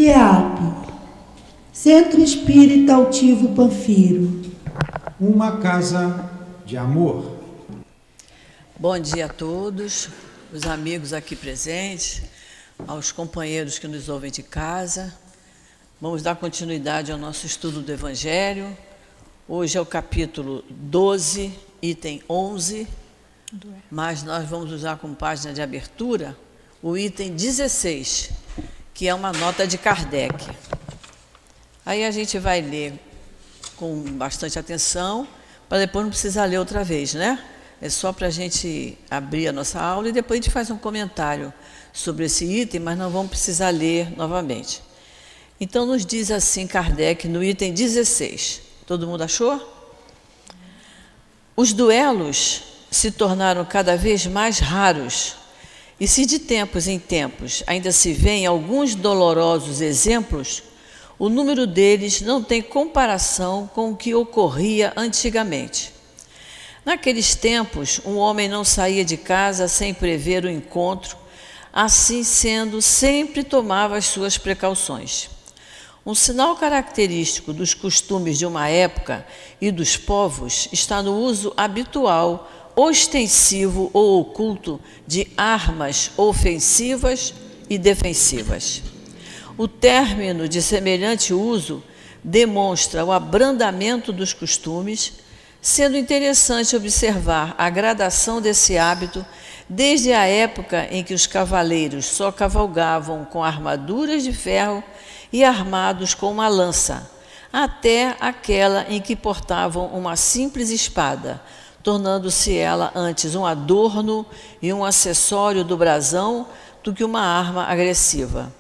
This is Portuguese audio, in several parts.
CEAP, Centro Espírita Altivo Panfiro. Uma casa de amor. Bom dia a todos, os amigos aqui presentes, aos companheiros que nos ouvem de casa. Vamos dar continuidade ao nosso estudo do Evangelho. Hoje é o capítulo 12, item 11, mas nós vamos usar como página de abertura o item 16, que é uma nota de Kardec. Aí a gente vai ler com bastante atenção, para depois não precisar ler outra vez, né? É só para a gente abrir a nossa aula e depois a gente faz um comentário sobre esse item, mas não vamos precisar ler novamente. Então, nos diz assim Kardec no item 16. Todo mundo achou? Os duelos se tornaram cada vez mais raros, e se de tempos em tempos ainda se vêem alguns dolorosos exemplos, o número deles não tem comparação com o que ocorria antigamente. Naqueles tempos, um homem não saía de casa sem prever o encontro, assim sendo, sempre tomava as suas precauções. Um sinal característico dos costumes de uma época e dos povos está no uso habitual, ostensivo ou oculto de armas ofensivas e defensivas. O término de semelhante uso demonstra o abrandamento dos costumes, sendo interessante observar a gradação desse hábito desde a época em que os cavaleiros só cavalgavam com armaduras de ferro e armados com uma lança, até aquela em que portavam uma simples espada, tornando-se ela antes um adorno e um acessório do brasão do que uma arma agressiva.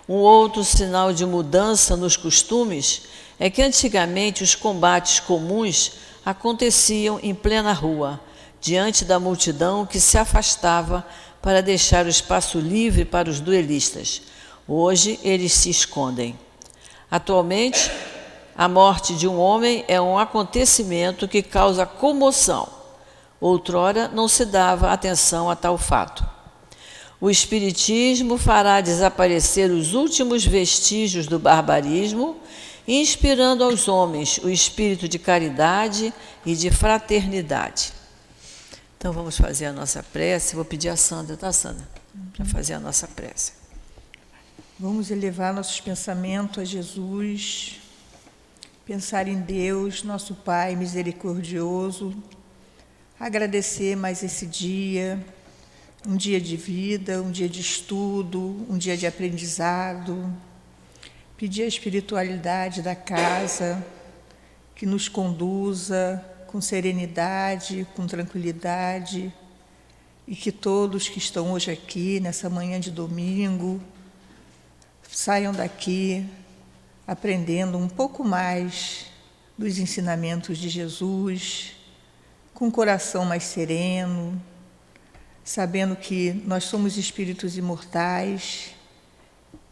Um outro sinal de mudança nos costumes é que antigamente os combates comuns aconteciam em plena rua, diante da multidão que se afastava para deixar o espaço livre para os duelistas. Hoje eles se escondem. Atualmente, a morte de um homem é um acontecimento que causa comoção. Outrora não se dava atenção a tal fato. O Espiritismo fará desaparecer os últimos vestígios do barbarismo, inspirando aos homens o espírito de caridade e de fraternidade. Então vamos fazer a nossa prece. Vou pedir a Sandra, tá, Sandra? Para fazer a nossa prece. Vamos elevar nossos pensamentos a Jesus, pensar em Deus, nosso Pai misericordioso, agradecer mais esse dia, um dia de vida, um dia de estudo, um dia de aprendizado, pedir a espiritualidade da casa, que nos conduza com serenidade, com tranquilidade, e que todos que estão hoje aqui, nessa manhã de domingo, saiam daqui aprendendo um pouco mais dos ensinamentos de Jesus, com o coração mais sereno, sabendo que nós somos espíritos imortais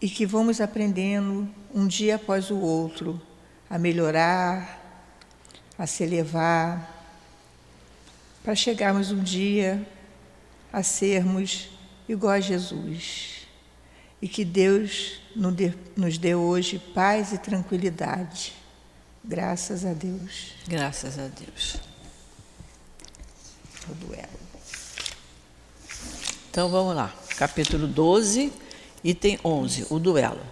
e que vamos aprendendo um dia após o outro a melhorar, a se elevar, para chegarmos um dia a sermos igual a Jesus. E que Deus nos dê hoje paz e tranquilidade. Graças a Deus. Graças a Deus. O duelo. Então vamos lá. Capítulo 12, item 11, o duelo.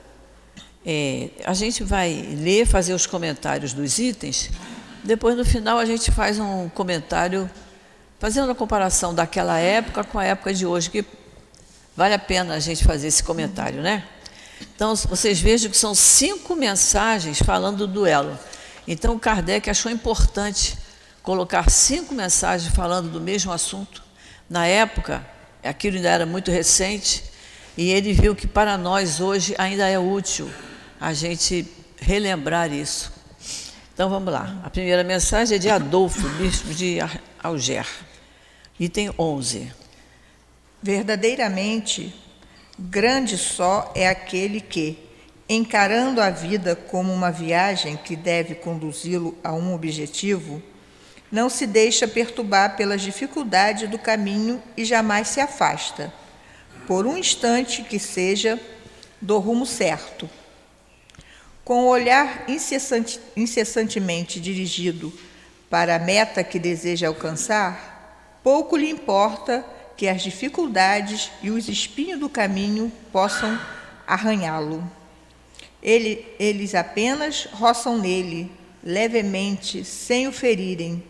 A gente vai ler, fazer os comentários dos itens. Depois, no final, a gente faz um comentário fazendo a comparação daquela época com a época de hoje, que vale a pena a gente fazer esse comentário, né? Então, vocês vejam que são 5 mensagens falando do duelo. Então, o Kardec achou importante colocar 5 mensagens falando do mesmo assunto. Na época, aquilo ainda era muito recente, e ele viu que para nós hoje ainda é útil a gente relembrar isso. Então, vamos lá. A primeira mensagem é de Adolfo, bispo de Alger. Item 11. Verdadeiramente, grande só é aquele que, encarando a vida como uma viagem que deve conduzi-lo a um objetivo, não se deixa perturbar pelas dificuldades do caminho e jamais se afasta, por um instante que seja, do rumo certo, Com o olhar incessantemente dirigido para a meta que deseja alcançar, pouco lhe importa que as dificuldades e os espinhos do caminho possam arranhá-lo. Eles apenas roçam nele, levemente, sem o ferirem,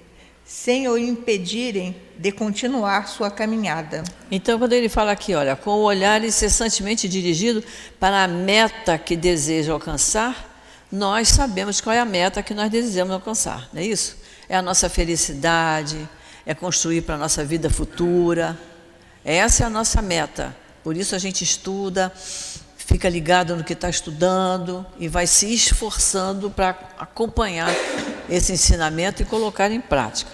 sem o impedirem de continuar sua caminhada. Então, quando ele fala aqui, olha, com o olhar incessantemente dirigido para a meta que deseja alcançar, nós sabemos qual é a meta que nós desejamos alcançar, não é isso? É a nossa felicidade, é construir para a nossa vida futura. Essa é a nossa meta. Por isso a gente estuda, fica ligado no que está estudando e vai se esforçando para acompanhar esse ensinamento e colocar em prática.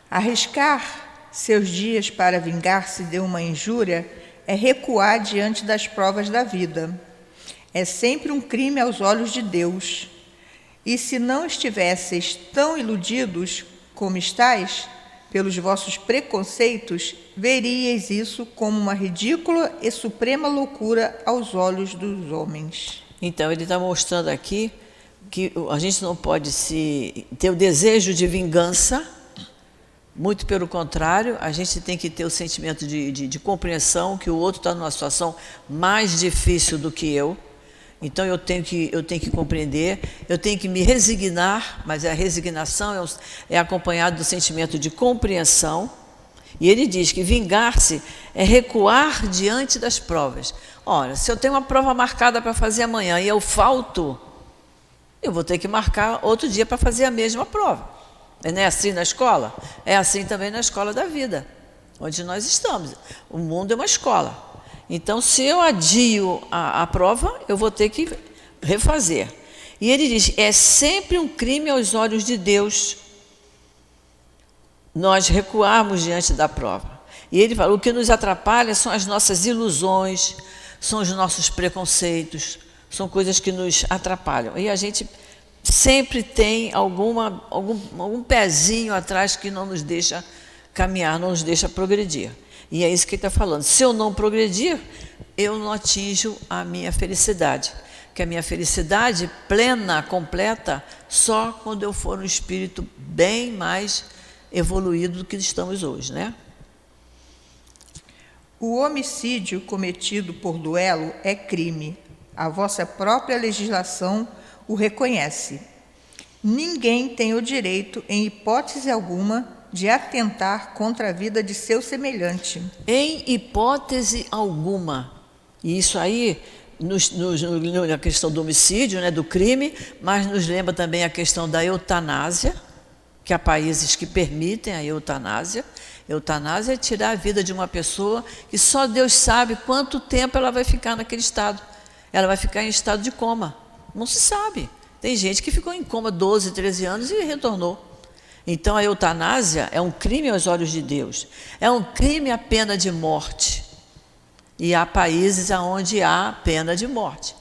Arriscar seus dias para vingar-se de uma injúria é recuar diante das provas da vida. É sempre um crime aos olhos de Deus. E se não estivesseis tão iludidos como estáis, pelos vossos preconceitos, veríeis isso como uma ridícula e suprema loucura aos olhos dos homens. Então, ele está mostrando aqui que a gente não pode ter o desejo de vingança, muito pelo contrário, a gente tem que ter o sentimento de compreensão que o outro está numa situação mais difícil do que eu. Então, eu tenho que compreender, eu tenho que me resignar, mas a resignação é acompanhada do sentimento de compreensão. E ele diz que vingar-se é recuar diante das provas. Olha, se eu tenho uma prova marcada para fazer amanhã e eu falto, eu vou ter que marcar outro dia para fazer a mesma prova. Não é assim na escola? É assim também na escola da vida, onde nós estamos. O mundo é uma escola. Então, se eu adio a prova, eu vou ter que refazer. E ele diz, é sempre um crime aos olhos de Deus nós recuarmos diante da prova. E ele fala, o que nos atrapalha são as nossas ilusões, são os nossos preconceitos, são coisas que nos atrapalham. E a gente sempre tem algum pezinho atrás que não nos deixa caminhar, não nos deixa progredir. E é isso que ele está falando. Se eu não progredir, eu não atinjo a minha felicidade. Que a minha felicidade plena, completa, só quando eu for um espírito bem mais evoluído do que estamos hoje, né? O homicídio cometido por duelo é crime. A vossa própria legislação o reconhece. Ninguém tem o direito, em hipótese alguma, de atentar contra a vida de seu semelhante. Em hipótese alguma. E isso aí, na questão do homicídio, né, do crime, mas nos lembra também a questão da eutanásia, que há países que permitem a eutanásia. Eutanásia é tirar a vida de uma pessoa que só Deus sabe quanto tempo ela vai ficar naquele estado. Ela vai ficar em estado de coma. Não se sabe. Tem gente que ficou em coma 12, 13 anos e retornou. Então, a eutanásia é um crime aos olhos de Deus. É um crime a pena de morte. E há países onde há pena de morte.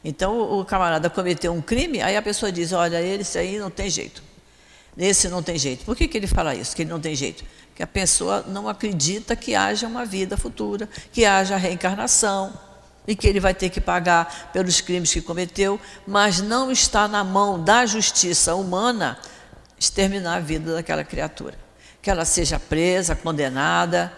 Então, o camarada cometeu um crime, aí a pessoa diz, olha, esse aí não tem jeito. Esse não tem jeito. Por que ele fala isso, que ele não tem jeito? Que a pessoa não acredita que haja uma vida futura, que haja reencarnação, e que ele vai ter que pagar pelos crimes que cometeu, mas não está na mão da justiça humana exterminar a vida daquela criatura. Que ela seja presa, condenada.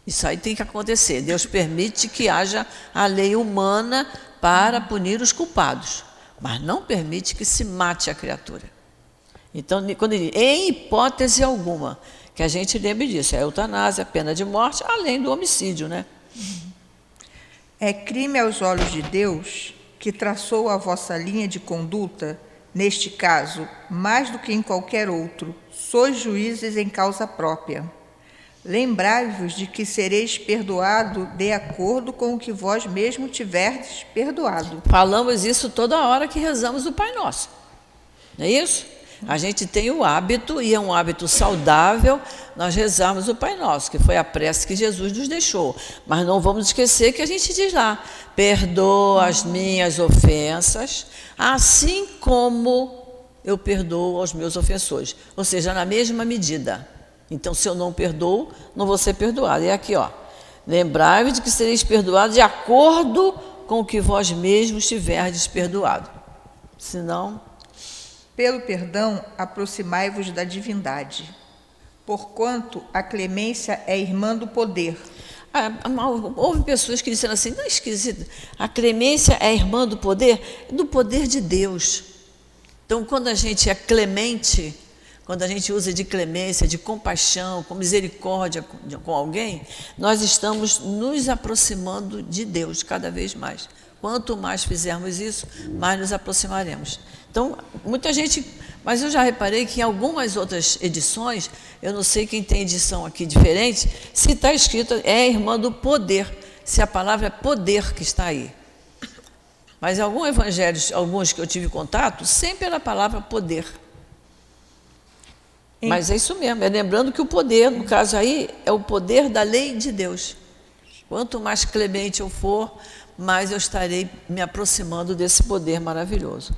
Isso aí tem que acontecer. Deus permite que haja a lei humana para punir os culpados, mas não permite que se mate a criatura. Então, quando ele diz, em hipótese alguma, que a gente lembre disso, é a eutanásia, a pena de morte, além do homicídio, né? É crime aos olhos de Deus, que traçou a vossa linha de conduta, neste caso, mais do que em qualquer outro, sois juízes em causa própria. Lembrai-vos de que sereis perdoado de acordo com o que vós mesmo tiverdes perdoado. Falamos isso toda hora que rezamos o Pai Nosso. Não é isso? A gente tem o hábito, e é um hábito saudável, nós rezarmos o Pai Nosso, que foi a prece que Jesus nos deixou. Mas não vamos esquecer que a gente diz lá, perdoa as minhas ofensas, assim como eu perdoo aos meus ofensores. Ou seja, na mesma medida. Então, se eu não perdoo, não vou ser perdoado. E aqui, ó, lembrai-vos de que sereis perdoados de acordo com o que vós mesmos tiverdes perdoado. Senão, Pelo perdão, aproximai-vos da divindade. Porquanto a clemência é irmã do poder. houve pessoas que disseram assim, não é esquisito, a clemência é irmã do poder de Deus. Então, quando a gente é clemente, quando a gente usa de clemência, de compaixão, com misericórdia com alguém, nós estamos nos aproximando de Deus cada vez mais. Quanto mais fizermos isso, mais nos aproximaremos. Então, muita gente... Mas eu já reparei que em algumas outras edições, eu não sei quem tem edição aqui diferente, se está escrito é irmã do poder, se a palavra é poder que está aí. Mas em alguns evangelhos, alguns que eu tive contato, sempre era a palavra poder. Mas é isso mesmo, é lembrando que o poder, no caso aí, é o poder da lei de Deus. Quanto mais clemente eu for, mais eu estarei me aproximando desse poder maravilhoso.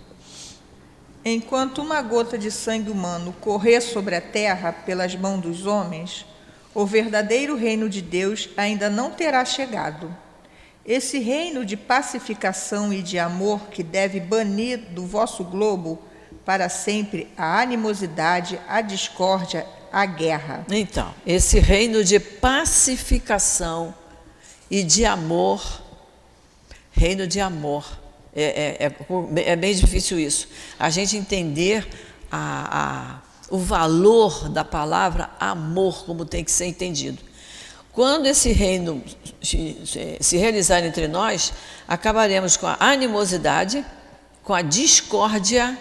Enquanto uma gota de sangue humano correr sobre a terra pelas mãos dos homens, o verdadeiro reino de Deus ainda não terá chegado. Esse reino de pacificação e de amor que deve banir do vosso globo para sempre a animosidade, a discórdia, a guerra. Então, esse reino de pacificação e de amor, reino de amor, é bem difícil isso. A gente entender o valor da palavra amor, como tem que ser entendido. Quando esse reino se realizar entre nós, acabaremos com a animosidade, com a discórdia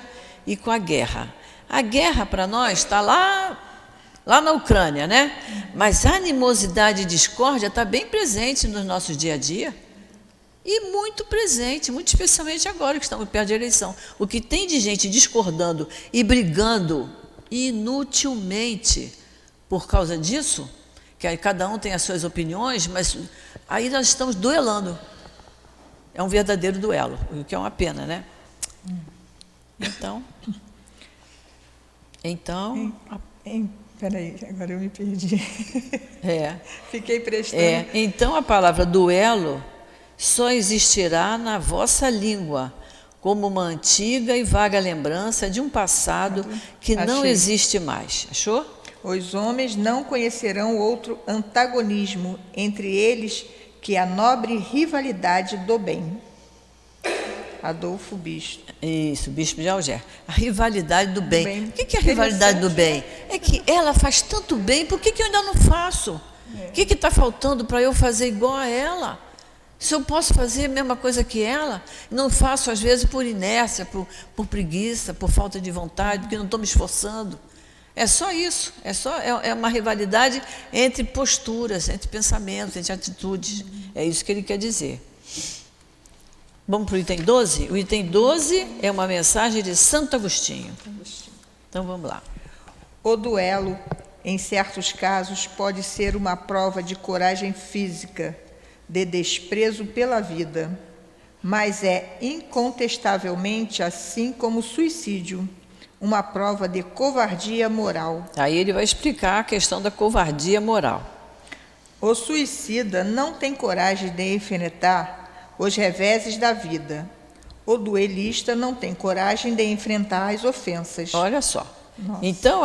e com a guerra. A guerra para nós está lá na Ucrânia, né? Mas a animosidade e discórdia está bem presente no nosso dia a dia. E muito presente, muito especialmente agora que estamos perto da eleição. O que tem de gente discordando e brigando inutilmente por causa disso, que aí cada um tem as suas opiniões, mas aí nós estamos duelando. É um verdadeiro duelo, o que é uma pena, né? Peraí, agora eu me perdi. Fiquei prestando. Então a palavra duelo só existirá na vossa língua, como uma antiga e vaga lembrança de um passado que não existe mais. Achou? Os homens não conhecerão outro antagonismo entre eles que a nobre rivalidade do bem. Adolfo Bispo. Isso, Bispo de Alger. A rivalidade do bem. O que é a rivalidade do bem? É que ela faz tanto bem, por que eu ainda não faço? O que está faltando para eu fazer igual a ela? Se eu posso fazer a mesma coisa que ela, não faço às vezes por inércia, por preguiça, por falta de vontade, porque não estou me esforçando. É só isso, é uma rivalidade entre posturas, entre pensamentos, entre atitudes. É isso que ele quer dizer. Vamos para o item 12? O item 12 é uma mensagem de Santo Agostinho. Então vamos lá. O duelo, em certos casos, pode ser uma prova de coragem física, de desprezo pela vida, mas é incontestavelmente, assim como o suicídio, uma prova de covardia moral. Aí ele vai explicar a questão da covardia moral. O suicida não tem coragem de enfrentar os reveses da vida. O duelista não tem coragem de enfrentar as ofensas. Olha só. Nossa. Então,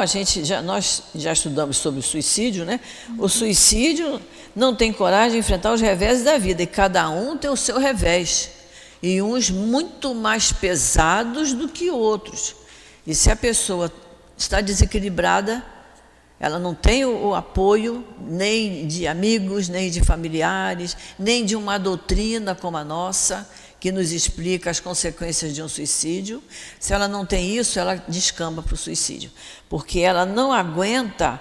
nós já estudamos sobre o suicídio, né? O suicídio não tem coragem de enfrentar os reveses da vida, e cada um tem o seu revés, e uns muito mais pesados do que outros. E se a pessoa está desequilibrada, ela não tem o apoio nem de amigos, nem de familiares, nem de uma doutrina como a nossa, que nos explica as consequências de um suicídio. Se ela não tem isso, ela descamba para o suicídio, porque ela não aguenta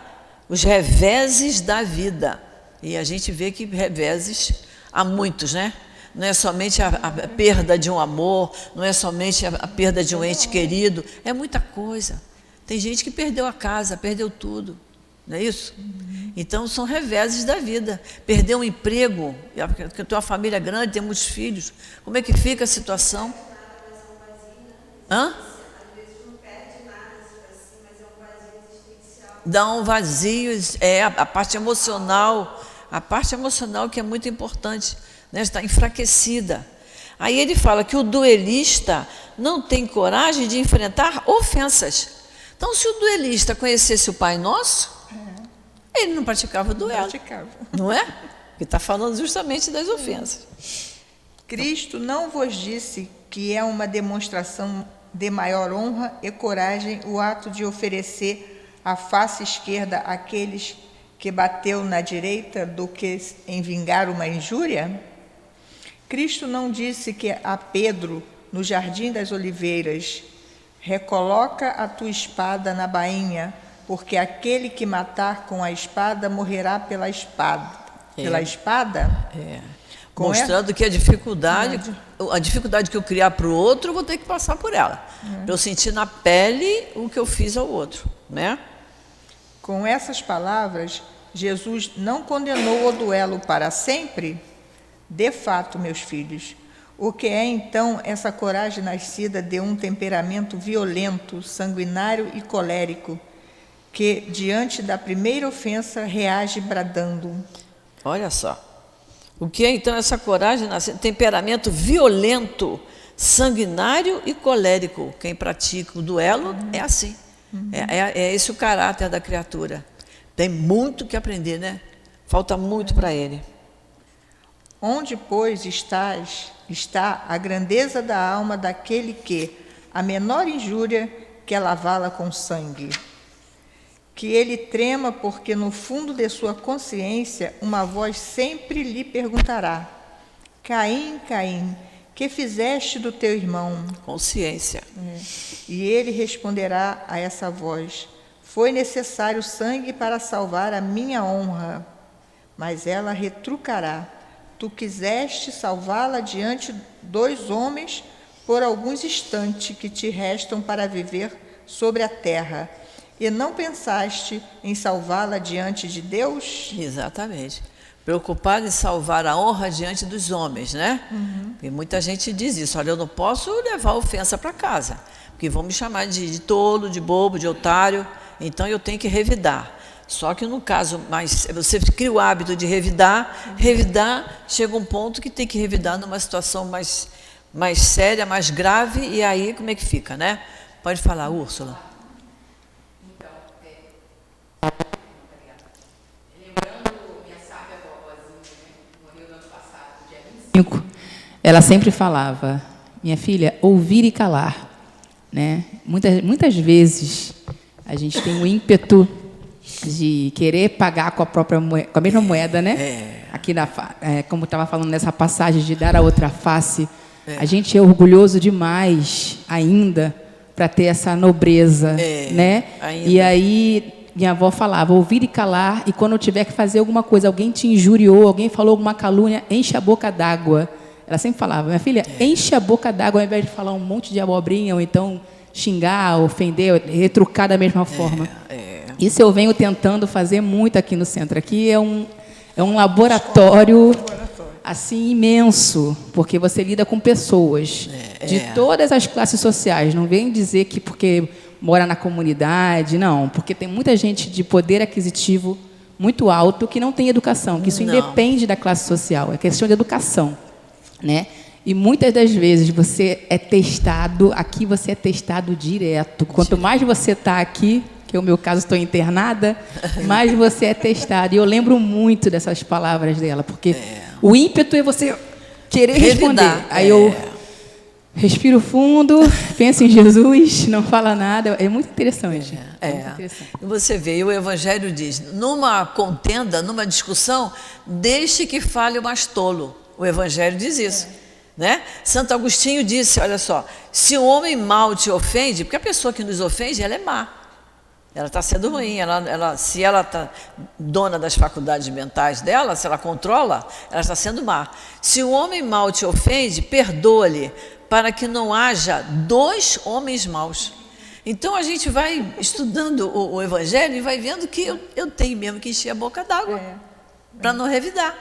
os reveses da vida. E a gente vê que reveses há muitos, né? Não é somente a perda de um amor, não é somente a perda de um ente querido, é muita coisa. Tem gente que perdeu a casa, perdeu tudo, não é isso? Então, são reveses da vida. Perder um emprego, porque tem uma família grande, tem muitos filhos, como é que fica a situação? Dá um vazio, a parte emocional que é muito importante, né? Está enfraquecida. Aí ele fala que o duelista não tem coragem de enfrentar ofensas. Então, se o duelista conhecesse o Pai Nosso, ele não praticava o duelo. Não é? Porque está falando justamente das ofensas. Cristo não vos disse que é uma demonstração de maior honra e coragem o ato de oferecer a face esquerda àqueles que bateu na direita do que em vingar uma injúria? Cristo não disse que a Pedro, no Jardim das Oliveiras, recoloca a tua espada na bainha, porque aquele que matar com a espada morrerá pela espada. Pela espada? Mostrando que a dificuldade que eu criar para o outro, eu vou ter que passar por ela. Para eu sentir na pele o que eu fiz ao outro, né? Com essas palavras, Jesus não condenou o duelo para sempre? De fato, meus filhos, o que é então essa coragem nascida de um temperamento violento, sanguinário e colérico, que, diante da primeira ofensa, reage bradando? Olha só. O que é então essa coragem nascida? Temperamento violento, sanguinário e colérico. Quem pratica o duelo é assim. É esse o caráter da criatura. Tem muito que aprender, né? Falta muito para ele. Onde, pois, está a grandeza da alma daquele que, a menor injúria, quer lavá-la com sangue? Que ele trema, porque no fundo de sua consciência uma voz sempre lhe perguntará: Caim, Caim, que fizeste do teu irmão? Consciência. E ele responderá a essa voz: foi necessário sangue para salvar a minha honra. Mas ela retrucará: tu quiseste salvá-la diante dos homens por alguns instantes que te restam para viver sobre a terra, e não pensaste em salvá-la diante de Deus? Exatamente. Preocupado em salvar a honra diante dos homens, né? E muita gente diz isso: olha, eu não posso levar ofensa para casa, porque vão me chamar de tolo, de bobo, de otário, então eu tenho que revidar. Só que no caso, você cria o hábito de revidar, chega um ponto que tem que revidar numa situação mais séria, mais grave, e aí como é que fica, né? Pode falar, Úrsula. Lembrando minha sábia vovozinha, que morreu no ano passado, dia 25, ela sempre falava: minha filha, ouvir e calar, né? Muitas vezes a gente tem o ímpeto de querer pagar com a mesma moeda, né? Aqui como estava falando nessa passagem de dar a outra face, a gente é orgulhoso demais ainda para ter essa nobreza, né? Ainda. E aí minha avó falava: ouvir e calar, e quando eu tiver que fazer alguma coisa, alguém te injuriou, alguém falou alguma calúnia, enche a boca d'água. Ela sempre falava: minha filha, enche a boca d'água ao invés de falar um monte de abobrinha, ou então xingar, ofender, retrucar da mesma forma. Isso eu venho tentando fazer muito aqui no centro. Aqui é um laboratório assim imenso, porque você lida com pessoas de todas as classes sociais. Não vem dizer que porque mora na comunidade, não, porque tem muita gente de poder aquisitivo muito alto que não tem educação, que isso independe da classe social, é questão de educação, né? E muitas das vezes você é testado, aqui você é testado direto. Quanto mais você está aqui, que é o meu caso, estou internada, mais você é testado. E eu lembro muito dessas palavras dela, porque o ímpeto é você querer responder. Aí eu respiro fundo, penso em Jesus, não fala nada. É muito interessante. Muito interessante. E você vê, o Evangelho diz: numa contenda, numa discussão, deixe que fale o mais tolo. O Evangelho diz isso. Né? Santo Agostinho disse: olha só, se um homem mau te ofende, porque a pessoa que nos ofende, ela é má. Ela está sendo ruim, se ela está dona das faculdades mentais dela, se ela controla, ela está sendo má. Se um homem mau te ofende, perdoa-lhe, para que não haja dois homens maus. Então a gente vai estudando o Evangelho e vai vendo que eu tenho mesmo que encher a boca d'água para não revidar,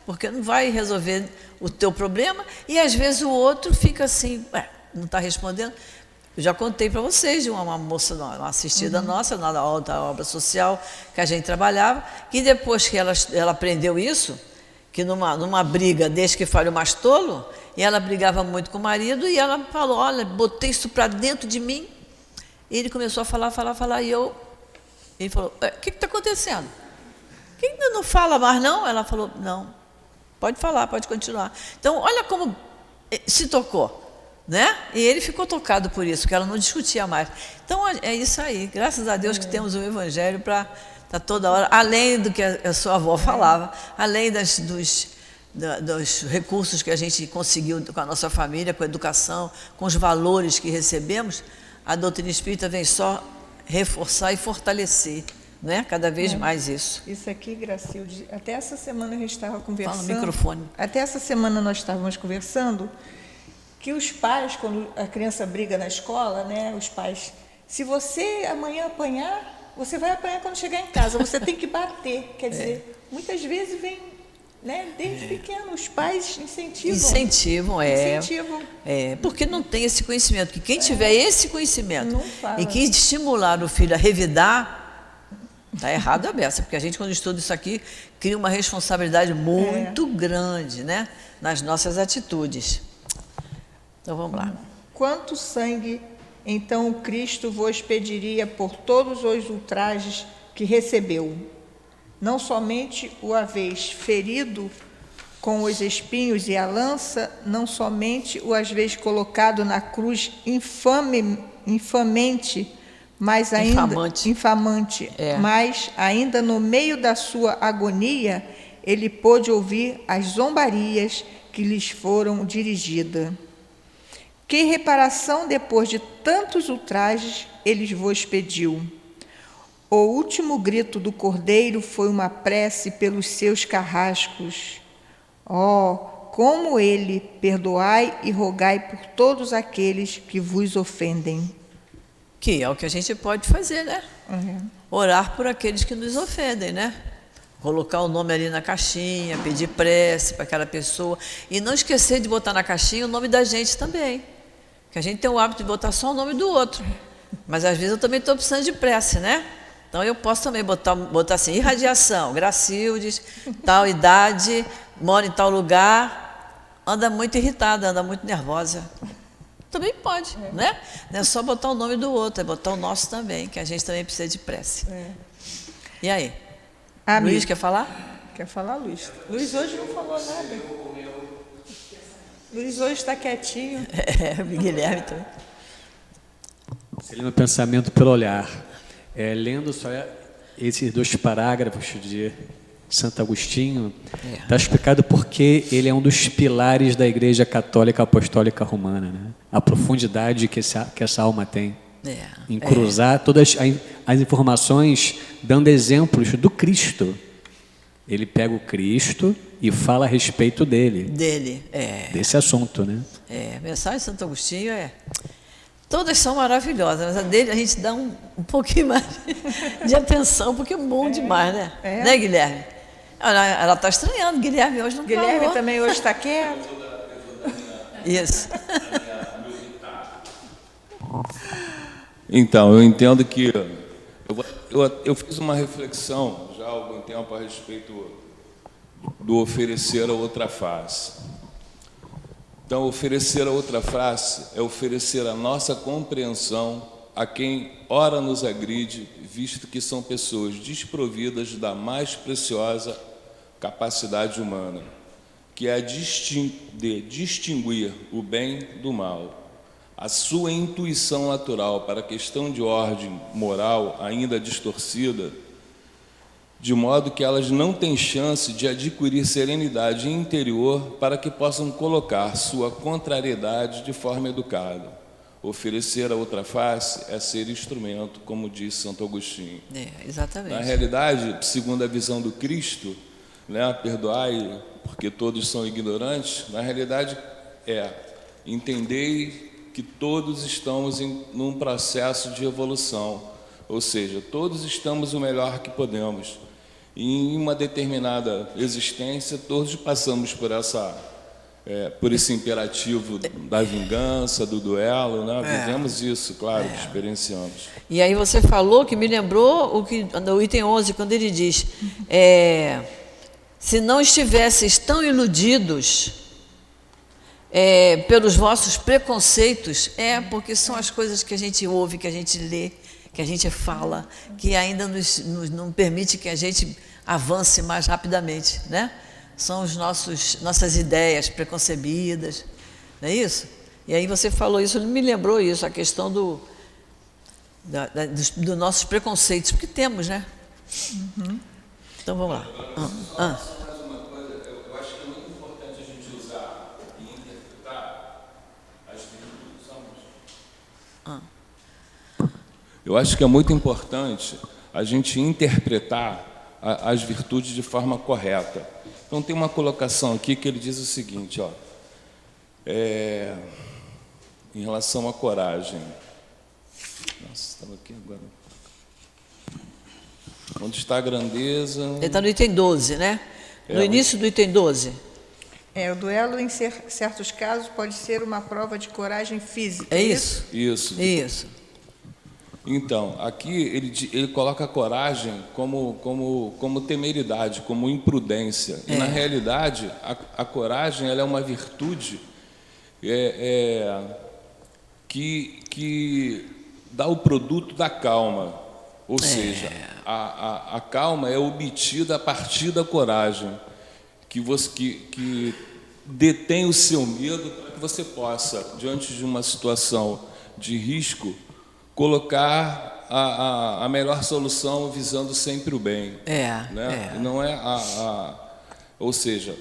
porque não vai resolver o teu problema, e às vezes o outro fica assim, não está respondendo. Eu já contei para vocês de uma moça, uma assistida nossa, na obra social que a gente trabalhava, que depois que ela aprendeu isso, que numa briga, desde que fale o mais tolo, e ela brigava muito com o marido, e ela falou, olha, botei isso para dentro de mim. E ele começou a falar, e ele falou, o que está acontecendo? Que ainda não fala mais, não? Ela falou, não, pode falar, pode continuar. Então, olha como se tocou, né? E ele ficou tocado por isso, que ela não discutia mais. Então, é isso aí. Graças a Deus que temos o Evangelho para estar toda hora, além do que a sua avó falava, além dos recursos que a gente conseguiu com a nossa família, com a educação, com os valores que recebemos, a doutrina espírita vem só reforçar e fortalecer, né? Cada vez mais isso. Isso aqui, Gracilde, até essa semana a gente estava conversando. Fala no microfone. Até essa semana nós estávamos conversando que os pais, quando a criança briga na escola, né? Os pais, se você amanhã apanhar, você vai apanhar quando chegar em casa. Você tem que bater. Quer dizer, muitas vezes vem, né? Desde pequeno os pais incentivam. Incentivam. Porque não tem esse conhecimento. Que quem tiver esse conhecimento Não fala. e que estimular o filho a revidar, está errado a beça, porque a gente, quando estuda isso aqui, cria uma responsabilidade muito grande, né, nas nossas atitudes. Então, vamos lá. Quanto sangue, então, o Cristo vos pediria por todos os ultrajes que recebeu? Não somente o haveis ferido com os espinhos e a lança, não somente o haveis colocado na cruz infamante, mas ainda infamante, mas ainda no meio da sua agonia, ele pôde ouvir as zombarias que lhes foram dirigidas. Que reparação depois de tantos ultrajes ele vos pediu? O último grito do cordeiro foi uma prece pelos seus carrascos. Como ele, perdoai e rogai por todos aqueles que vos ofendem. Que é o que a gente pode fazer, né? Orar por aqueles que nos ofendem, né? Colocar o nome ali na caixinha, pedir prece para aquela pessoa. E não esquecer de botar na caixinha o nome da gente também. Porque a gente tem o hábito de botar só o nome do outro. Mas às vezes eu também estou precisando de prece, né? Então eu posso também botar assim, irradiação, Gracildes, tal idade, mora em tal lugar, anda muito irritada, anda muito nervosa. Também pode, né? Não é só botar o nome do outro, é botar o nosso também, que a gente também precisa de prece. E aí? Luiz, quer falar? Quer falar, Luiz? Luiz hoje não falou nada. Luiz hoje está quietinho. O Guilherme também. Seria no pensamento pelo olhar. Lendo só esses 2 parágrafos de Santo Agostinho, está explicado porque ele é um dos pilares da Igreja Católica Apostólica Romana, né? A profundidade que essa alma tem em cruzar todas as informações, dando exemplos do Cristo. Ele pega o Cristo e fala a respeito dele. Desse assunto, né? A mensagem de Santo Agostinho todas são maravilhosas, mas a dele a gente dá um pouquinho mais de atenção, porque é bom demais, né? Né, Guilherme? Ela está estranhando, Guilherme hoje não falou. Guilherme também hoje está quieto. Isso. Então, eu entendo que eu fiz uma reflexão já há algum tempo a respeito do oferecer a outra face. Então, oferecer a outra face é oferecer a nossa compreensão a quem ora nos agride, visto que são pessoas desprovidas da mais preciosa capacidade humana, que é a de distinguir o bem do mal. A sua intuição natural para a questão de ordem moral ainda distorcida, de modo que elas não têm chance de adquirir serenidade interior para que possam colocar sua contrariedade de forma educada. Oferecer a outra face é ser instrumento, como diz Santo Agostinho. Exatamente. Na realidade, segundo a visão do Cristo, né, perdoai porque todos são ignorantes, na realidade entendei que todos estamos num processo de evolução, ou seja, todos estamos o melhor que podemos. E em uma determinada existência, todos passamos por esse imperativo da vingança, do duelo, né? Vivemos isso, claro, experienciamos. E aí você falou que me lembrou o item 11, quando ele diz, se não estivesseis tão iludidos, pelos vossos preconceitos, porque são as coisas que a gente ouve, que a gente lê, que a gente fala, que ainda não permite que a gente avance mais rapidamente, né? São nossas ideias preconcebidas, não é isso? E aí você falou isso, me lembrou isso, a questão dos nossos preconceitos, porque temos, né? Uhum. Então vamos lá. Mais uma coisa, eu acho que é muito importante a gente usar e interpretar as virtudes. Eu acho que é muito importante a gente interpretar as virtudes de forma correta. Então tem uma colocação aqui que ele diz o seguinte, ó, em relação à coragem. Nossa, estava aqui agora. Onde está a grandeza? Ele está no item 12, né? No início do item 12. O duelo, em certos casos, pode ser uma prova de coragem física. É isso? Isso. Então, aqui ele coloca a coragem como temeridade, como imprudência. E, na realidade, a coragem ela é uma virtude que dá o produto da calma. Ou seja, a calma é obtida a partir da coragem, que detém o seu medo para que você possa, diante de uma situação de risco, colocar a melhor solução visando sempre o bem. Né? Não é ou seja,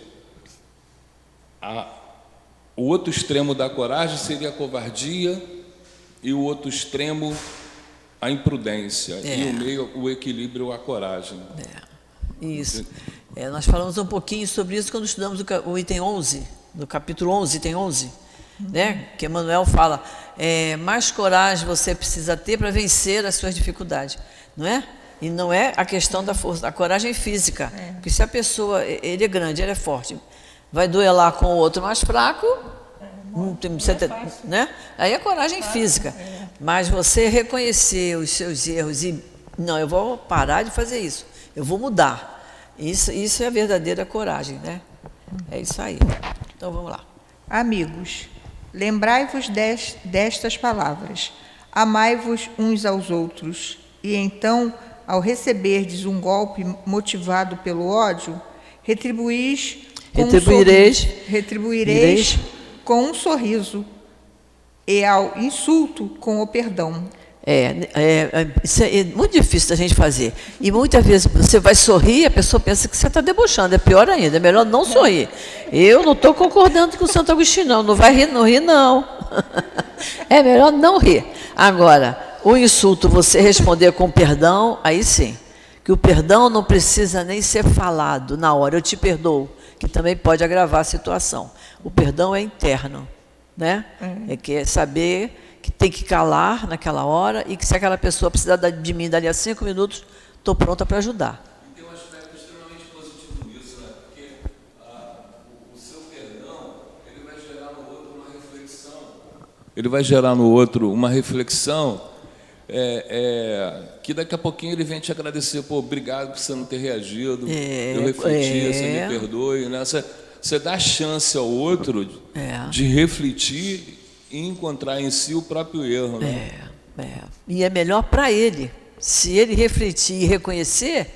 o outro extremo da coragem seria a covardia e o outro extremo a imprudência e o meio, o equilíbrio, a coragem. Isso. Nós falamos um pouquinho sobre isso quando estudamos o item 11, no capítulo 11, item 11, né? Que Emmanuel fala, mais coragem você precisa ter para vencer as suas dificuldades, não é? E não é a questão da força, a coragem física. Porque se a pessoa, ele é grande, ele é forte, vai duelar com o outro mais fraco, né? Aí é coragem física. Mas você reconhecer os seus erros e, não, eu vou parar de fazer isso, eu vou mudar. Isso é a verdadeira coragem, né? É isso aí. Então vamos lá. Amigos, lembrai-vos destas palavras, amai-vos uns aos outros, e então, ao receberdes um golpe motivado pelo ódio, retribuireis com um sorriso, e ao insulto com o perdão. Isso é muito difícil da gente fazer. E muitas vezes você vai sorrir e a pessoa pensa que você está debochando. É pior ainda, é melhor não sorrir. Eu não estou concordando com o Santo Agostinho, não. Não vai rir, não ri, não. É melhor não rir. Agora, o insulto, você responder com perdão, aí sim. Que o perdão não precisa nem ser falado na hora. Eu te perdoo, que também pode agravar a situação. O perdão é interno, né? É saber que tem que calar naquela hora e que se aquela pessoa precisar de mim dali a 5 minutos, estou pronta para ajudar. E tem um aspecto extremamente positivo nisso, né? Porque o seu perdão, ele vai gerar no outro uma reflexão. Ele vai gerar no outro uma reflexão que daqui a pouquinho ele vem te agradecer. Pô, obrigado por você não ter reagido. Eu refleti, você me perdoe. Né? Você dá chance ao outro de refletir e encontrar em si o próprio erro. Né? E é melhor para ele, se ele refletir e reconhecer,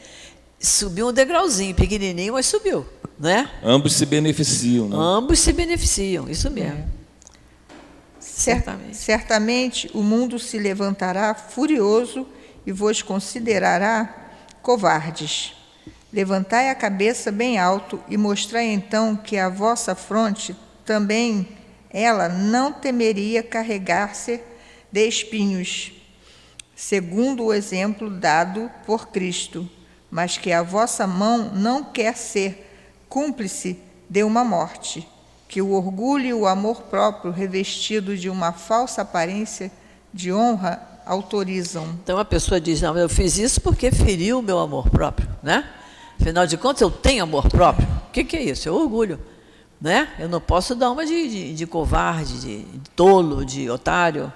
subiu um degrauzinho, pequenininho, mas subiu. Né? Ambos se beneficiam. Né? Ambos se beneficiam, isso mesmo. Certamente o mundo se levantará furioso e vos considerará covardes. Levantai a cabeça bem alto e mostrai então que a vossa fronte também ela não temeria carregar-se de espinhos, segundo o exemplo dado por Cristo, mas que a vossa mão não quer ser cúmplice de uma morte, que o orgulho e o amor próprio, revestido de uma falsa aparência de honra, autorizam. Então a pessoa diz, não, eu fiz isso porque feriu o meu amor próprio, né? Afinal de contas, eu tenho amor próprio. O que é isso? É orgulho. Né? Eu não posso dar uma de covarde, de tolo, de otário.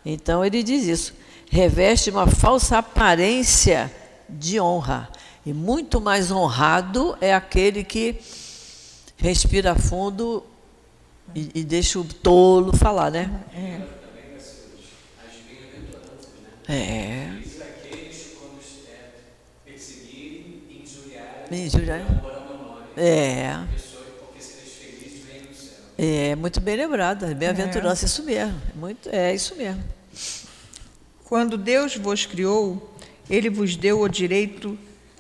Então ele diz isso. Reveste uma falsa aparência de honra. E muito mais honrado é aquele que respira fundo E deixa o tolo falar, né? É. Injuriar. É muito bem lembrado, bem-aventurança, isso mesmo. É isso mesmo. Quando Deus vos criou, Ele vos deu o direito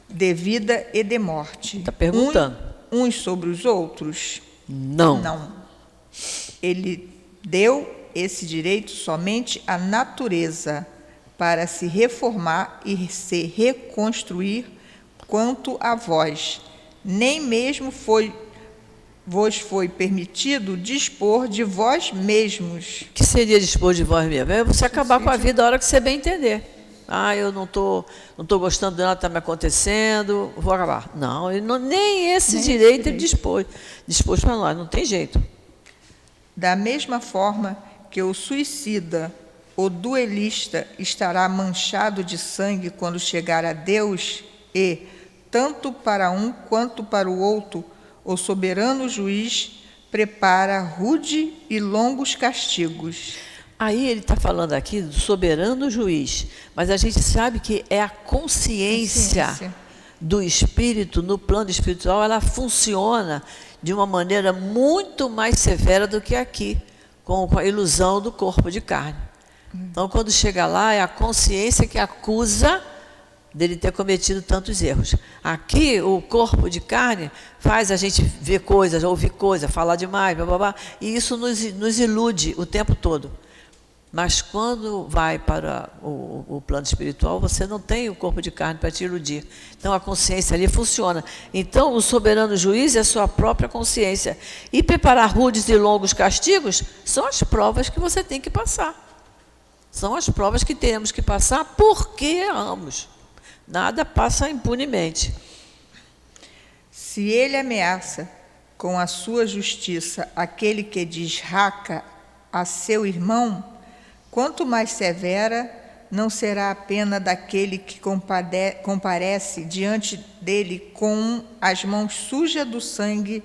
de vida e de morte. Está perguntando. Uns sobre os outros? Não. Não. Ele deu esse direito somente à natureza, para se reformar e se reconstruir quanto a vós. Nem mesmo vos foi permitido dispor de vós mesmos. O que seria dispor de vós mesmos? É você acabar com a vida a hora que você bem entender. Eu não tô gostando de nada que está me acontecendo, vou acabar. Não, nem esse direito ele dispôs para nós, não tem jeito. Da mesma forma que o suicida, o duelista, estará manchado de sangue quando chegar a Deus e, tanto para um quanto para o outro, o soberano juiz prepara rude e longos castigos. Aí ele está falando aqui do soberano juiz, mas a gente sabe que é a consciência do espírito no plano espiritual, ela funciona de uma maneira muito mais severa do que aqui, com a ilusão do corpo de carne. Então, quando chega lá, é a consciência que acusa dele ter cometido tantos erros. Aqui, o corpo de carne faz a gente ver coisas, ouvir coisas, falar demais, blá, blá, blá, e isso nos ilude o tempo todo. Mas quando vai para o plano espiritual, você não tem o corpo de carne para te iludir. Então, a consciência ali funciona. Então, o soberano juiz é a sua própria consciência. E preparar rudes e longos castigos são as provas que você tem que passar. São as provas que temos que passar porque erramos. Nada passa impunemente. Se ele ameaça com a sua justiça aquele que desraca a seu irmão, quanto mais severa não será a pena daquele que comparece diante dele com as mãos sujas do sangue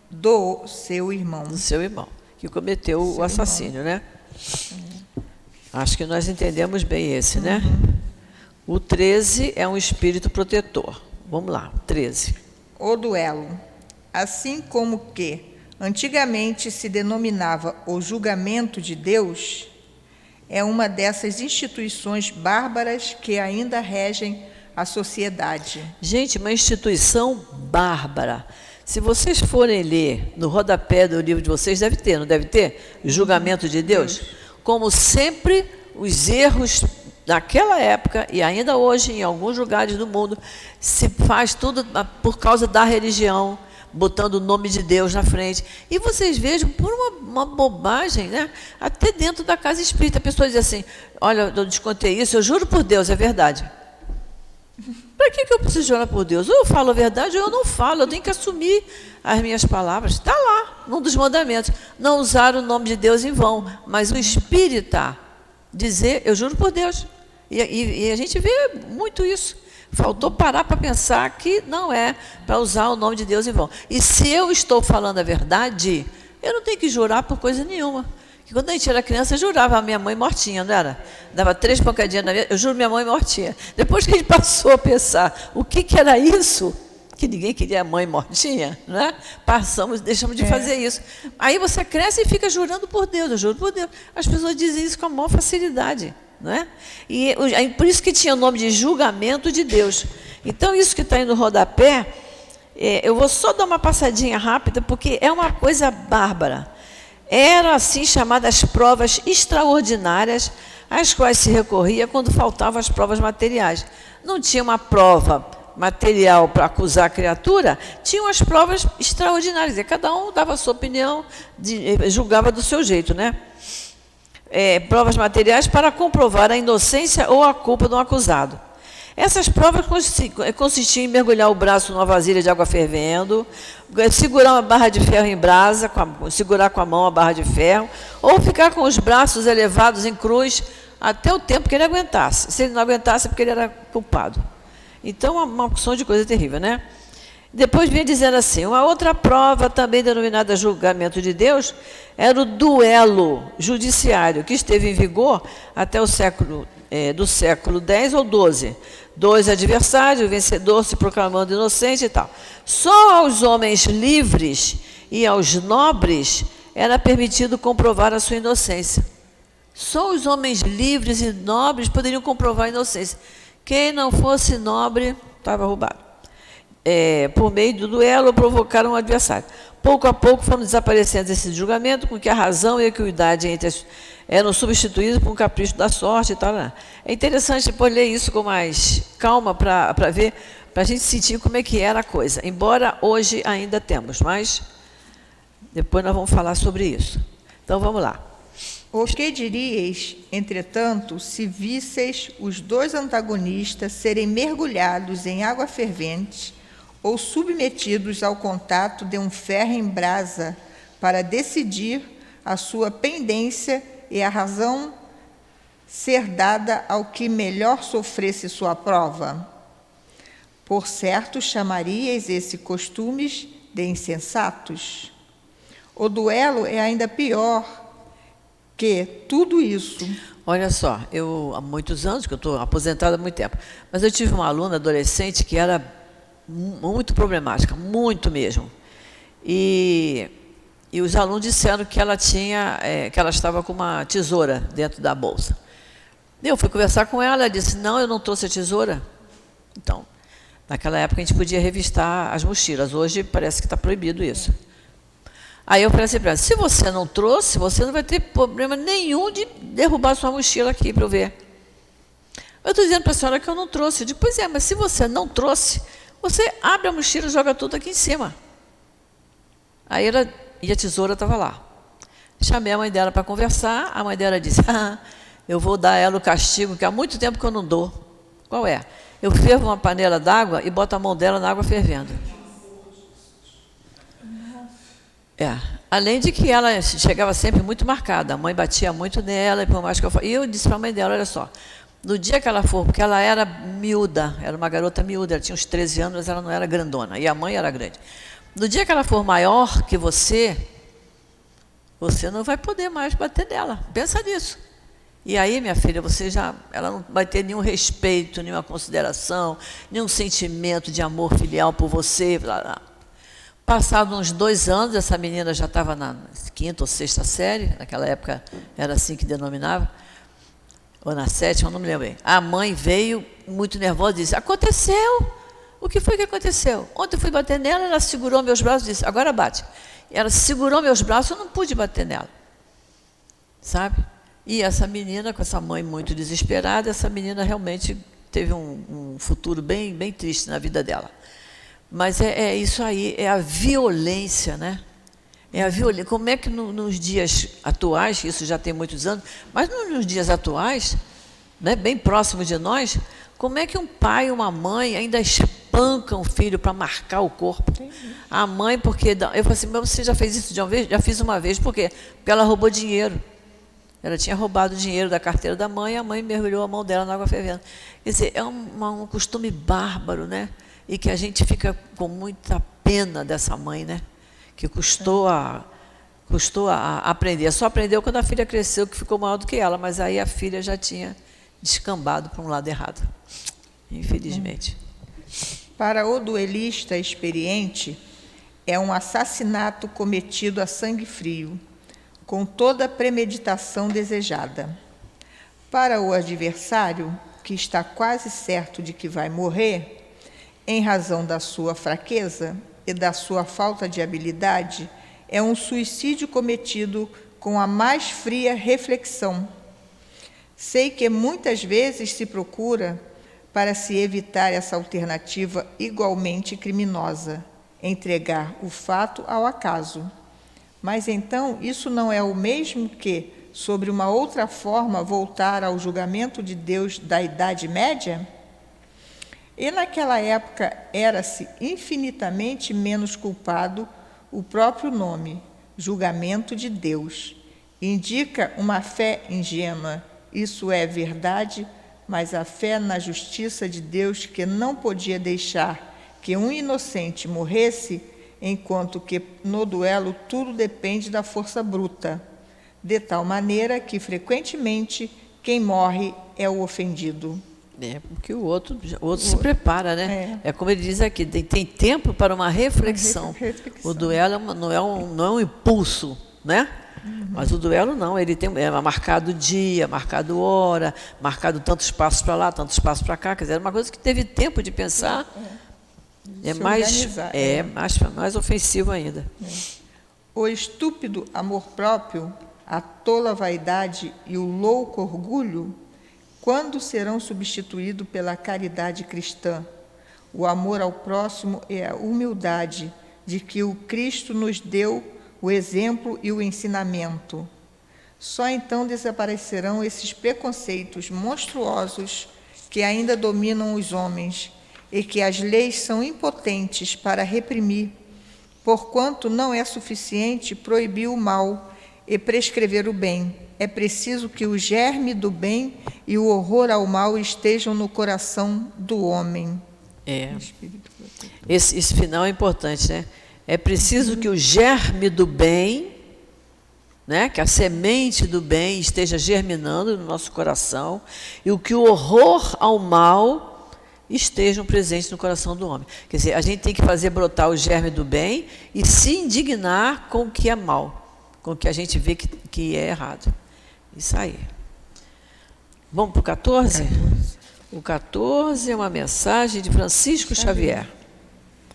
do seu irmão. Do seu irmão, que cometeu o assassínio, né? Acho que nós entendemos bem esse, né? O 13 é um espírito protetor. Vamos lá, 13. O duelo. Assim como que antigamente se denominava o julgamento de Deus, é uma dessas instituições bárbaras que ainda regem a sociedade. Gente, uma instituição bárbara. Se vocês forem ler no rodapé do livro de vocês, deve ter, não deve ter? Julgamento de Deus. Como sempre, os erros naquela época, e ainda hoje, em alguns lugares do mundo, se faz tudo por causa da religião, botando o nome de Deus na frente. E vocês vejam, por uma bobagem, né? Até dentro da casa espírita, a pessoa diz assim, olha, eu descontei isso, eu juro por Deus, é verdade. Para que eu preciso jurar por Deus? Ou eu falo a verdade ou eu não falo, eu tenho que assumir as minhas palavras. Está lá, num dos mandamentos. Não usar o nome de Deus em vão, mas o espírita dizer, eu juro por Deus. E a gente vê muito isso. Faltou parar para pensar que não é para usar o nome de Deus em vão. E se eu estou falando a verdade, eu não tenho que jurar por coisa nenhuma. Porque quando a gente era criança, eu jurava a minha mãe mortinha, não era? Dava 3 pancadinhas na minha, eu juro minha mãe mortinha. Depois que a gente passou a pensar o que era isso, que ninguém queria a mãe mortinha, né? Deixamos de fazer isso. Aí você cresce e fica jurando por Deus, eu juro por Deus. As pessoas dizem isso com a maior facilidade. Não é? E por isso que tinha o nome de julgamento de Deus. Então, isso que está aí no rodapé, eu vou só dar uma passadinha rápida, porque é uma coisa bárbara. Eram assim chamadas provas extraordinárias, às quais se recorria quando faltavam as provas materiais. Não tinha uma prova material para acusar a criatura, tinham as provas extraordinárias. E cada um dava a sua opinião, julgava do seu jeito, né? Provas materiais para comprovar a inocência ou a culpa do acusado. Essas provas consistiam em mergulhar o braço numa vasilha de água fervendo, segurar uma barra de ferro em brasa, segurar com a mão a barra de ferro, ou ficar com os braços elevados em cruz até o tempo que ele aguentasse. Se ele não aguentasse, é porque ele era culpado. Então, uma opção de coisa terrível, né? Depois vinha dizendo assim, uma outra prova, também denominada julgamento de Deus, era o duelo judiciário, que esteve em vigor até o século X ou XII. 2 adversários, o vencedor se proclamando inocente e tal. Só aos homens livres e aos nobres era permitido comprovar a sua inocência. Só os homens livres e nobres poderiam comprovar a inocência. Quem não fosse nobre estava roubado. Por meio do duelo, provocaram um adversário. Pouco a pouco foram desaparecendo esse julgamento, com que a razão e a equidade eram substituídos por um capricho da sorte e tal. É interessante depois ler isso com mais calma para ver, para a gente sentir como é que era a coisa. Embora hoje ainda temos, mas depois nós vamos falar sobre isso. Então vamos lá. O que diríeis, entretanto, se visseis os dois antagonistas serem mergulhados em água fervente ou submetidos ao contato de um ferro em brasa para decidir a sua pendência e a razão ser dada ao que melhor sofresse sua prova? Por certo, chamaríeis esses costumes de insensatos? O duelo é ainda pior que tudo isso. Olha só, eu há muitos anos, que eu estou aposentada há muito tempo, mas eu tive uma aluna adolescente que era muito problemática, muito mesmo. E os alunos disseram que ela que ela estava com uma tesoura dentro da bolsa. Eu fui conversar com ela, ela disse, não, eu não trouxe a tesoura. Então, naquela época a gente podia revistar as mochilas, hoje parece que está proibido isso. Aí eu falei assim para ela, se você não trouxe, você não vai ter problema nenhum de derrubar sua mochila aqui para eu ver. Eu estou dizendo para a senhora que eu não trouxe. Eu digo, pois é, mas se você não trouxe, você abre a mochila e joga tudo aqui em cima. Aí e a tesoura estava lá. Chamei a mãe dela para conversar, a mãe dela disse, eu vou dar a ela o castigo, que há muito tempo que eu não dou. Qual é? Eu fervo uma panela d'água e boto a mão dela na água fervendo. Além de que ela chegava sempre muito marcada, a mãe batia muito nela, e por mais que eu disse para a mãe dela, olha só, no dia que ela for, porque ela era miúda, era uma garota miúda, ela tinha uns 13 anos, mas ela não era grandona, e a mãe era grande. No dia que ela for maior que você não vai poder mais bater nela, pensa nisso. E aí, minha filha, ela não vai ter nenhum respeito, nenhuma consideração, nenhum sentimento de amor filial por você, blá, blá. Passados uns 2 anos, essa menina já estava na 5ª ou 6ª série, naquela época era assim que denominava, ou na 7ª, não me lembro bem. A mãe veio muito nervosa e disse, aconteceu? O que foi que aconteceu? Ontem eu fui bater nela, ela segurou meus braços e disse, agora bate. Ela segurou meus braços, eu não pude bater nela. Sabe? E essa menina, com essa mãe muito desesperada, essa menina realmente teve um futuro bem, bem triste na vida dela. Mas é isso aí, é a violência, né? É a violência. Como é que nos dias atuais, isso já tem muitos anos, mas nos dias atuais, né, bem próximo de nós, como é que um pai e uma mãe ainda espancam o filho para marcar o corpo? A mãe, porque... Eu falei assim, mas você já fez isso de uma vez? Já fiz uma vez, por quê? Porque ela roubou dinheiro. Ela tinha roubado o dinheiro da carteira da mãe e a mãe mergulhou a mão dela na água fervendo. Quer dizer, é um costume bárbaro, né? E que a gente fica com muita pena dessa mãe, né? Que custou a aprender. Só aprendeu quando a filha cresceu, que ficou maior do que ela, mas aí a filha já tinha descambado para um lado errado, infelizmente. Para o duelista experiente, é um assassinato cometido a sangue frio, com toda a premeditação desejada. Para o adversário, que está quase certo de que vai morrer, em razão da sua fraqueza e da sua falta de habilidade, é um suicídio cometido com a mais fria reflexão. Sei que muitas vezes se procura para se evitar essa alternativa igualmente criminosa, entregar o fato ao acaso. Mas então isso não é o mesmo que, sobre uma outra forma, voltar ao julgamento de Deus da Idade Média? E naquela época era-se infinitamente menos culpado o próprio nome, julgamento de Deus. Indica uma fé ingênua, isso é verdade, mas a fé na justiça de Deus que não podia deixar que um inocente morresse, enquanto que no duelo tudo depende da força bruta, de tal maneira que frequentemente quem morre é o ofendido. Porque o outro se prepara, né? É como ele diz aqui, tem tempo para uma reflexão. O duelo não é um impulso, né? Mas o duelo não, ele é marcado dia, marcado hora, marcado tantos passos para lá, tantos passos para cá. Quer dizer, era uma coisa que teve tempo de pensar. Mais ofensivo ainda. O estúpido amor próprio, a tola vaidade e o louco orgulho, quando serão substituídos pela caridade cristã, o amor ao próximo e a humildade de que o Cristo nos deu o exemplo e o ensinamento. Só então desaparecerão esses preconceitos monstruosos que ainda dominam os homens e que as leis são impotentes para reprimir, porquanto não é suficiente proibir o mal e prescrever o bem. É preciso que o germe do bem e o horror ao mal estejam no coração do homem. Esse final é importante, né? É preciso que o germe do bem, né, que a semente do bem esteja germinando no nosso coração e o que o horror ao mal estejam presentes no coração do homem. Quer dizer, a gente tem que fazer brotar o germe do bem e se indignar com o que é mal, com o que a gente vê que é errado. Isso aí. Vamos para o 14? O 14 é uma mensagem de Francisco Xavier.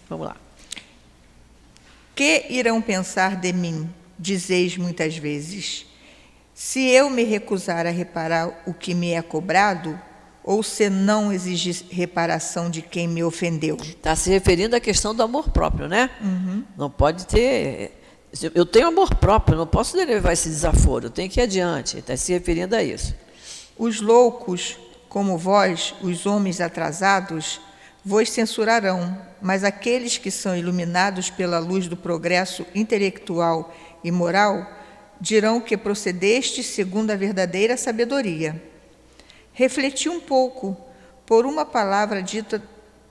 Vamos lá. Que irão pensar de mim, dizeis muitas vezes, se eu me recusar a reparar o que me é cobrado, ou se não exigir reparação de quem me ofendeu? Está se referindo à questão do amor próprio, né? Não pode ter... Eu tenho amor próprio, não posso levar esse desaforo, eu tenho que ir adiante. Está se referindo a isso. Os loucos, como vós, os homens atrasados, vos censurarão, mas aqueles que são iluminados pela luz do progresso intelectual e moral dirão que procedeste segundo a verdadeira sabedoria. Refleti um pouco por uma palavra dita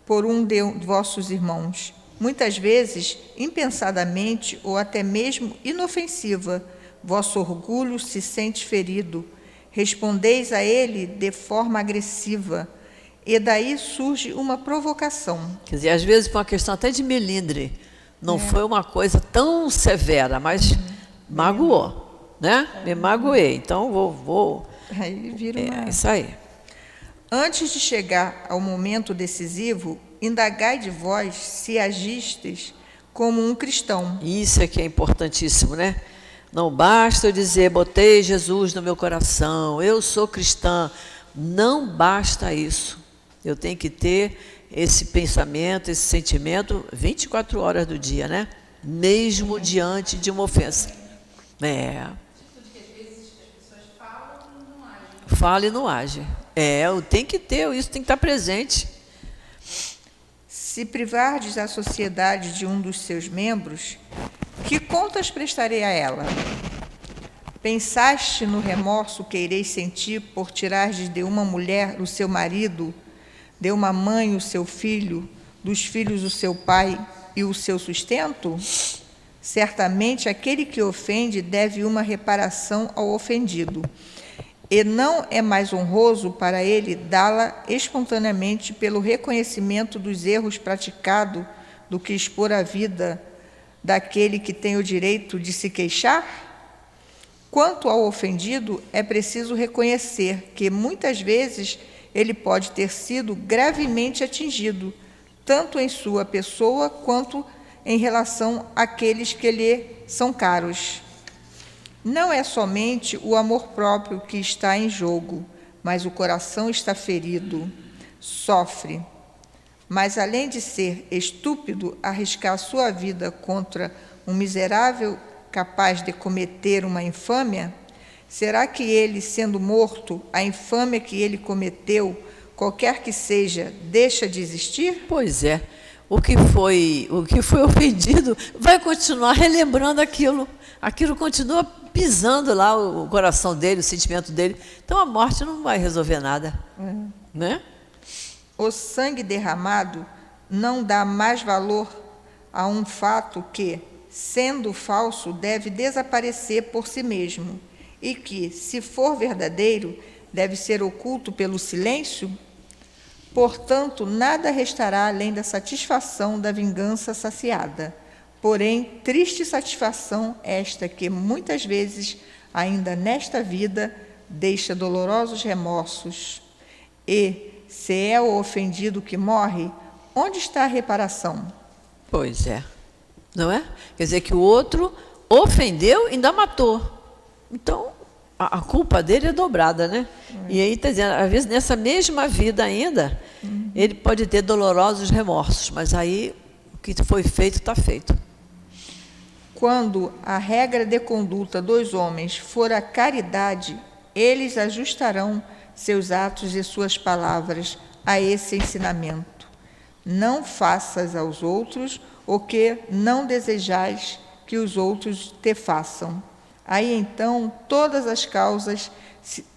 por um de vossos irmãos, muitas vezes impensadamente ou até mesmo inofensiva. Vosso orgulho se sente ferido, respondeis a ele de forma agressiva, e daí surge uma provocação. Quer dizer, às vezes foi uma questão até de melindre, não foi uma coisa tão severa, mas magoou, né? Me magoei, então vou... Aí vira uma... isso aí. Antes de chegar ao momento decisivo, indagai de vós se agistes como um cristão. Isso é que é importantíssimo, né? Não basta eu dizer, botei Jesus no meu coração, eu sou cristã. Não basta isso. Eu tenho que ter esse pensamento, esse sentimento 24 horas do dia, né? Mesmo diante de uma ofensa. Fala e não age. Eu tenho que ter, isso tem que estar presente. Se privardes a sociedade de um dos seus membros, que contas prestarei a ela? Pensaste no remorso que ireis sentir por tirardes de uma mulher o seu marido, de uma mãe o seu filho, dos filhos o seu pai e o seu sustento? Certamente aquele que ofende deve uma reparação ao ofendido, e não é mais honroso para ele dá-la espontaneamente pelo reconhecimento dos erros praticados do que expor a vida daquele que tem o direito de se queixar? Quanto ao ofendido, é preciso reconhecer que, muitas vezes, ele pode ter sido gravemente atingido, tanto em sua pessoa quanto em relação àqueles que lhe são caros. Não é somente o amor próprio que está em jogo, mas o coração está ferido, sofre. Mas, além de ser estúpido arriscar sua vida contra um miserável capaz de cometer uma infâmia, será que ele, sendo morto, a infâmia que ele cometeu, qualquer que seja, deixa de existir? Pois é. O que foi ofendido vai continuar relembrando aquilo. Aquilo continua pisando lá o coração dele, o sentimento dele. Então a morte não vai resolver nada. Né? O sangue derramado não dá mais valor a um fato que, sendo falso, deve desaparecer por si mesmo, e que, se for verdadeiro, deve ser oculto pelo silêncio? Portanto, nada restará além da satisfação da vingança saciada. Porém, triste satisfação esta que, muitas vezes, ainda nesta vida, deixa dolorosos remorsos. E, se é o ofendido que morre, onde está a reparação? Pois é. Não é? Quer dizer que o outro ofendeu e ainda matou. Então, a culpa dele é dobrada, né? E aí, está dizendo, às vezes, nessa mesma vida ainda, ele pode ter dolorosos remorsos, mas aí o que foi feito, está feito. Quando a regra de conduta dos homens for a caridade, eles ajustarão seus atos e suas palavras a esse ensinamento. Não faças aos outros o que não desejais que os outros te façam. Aí então todas as causas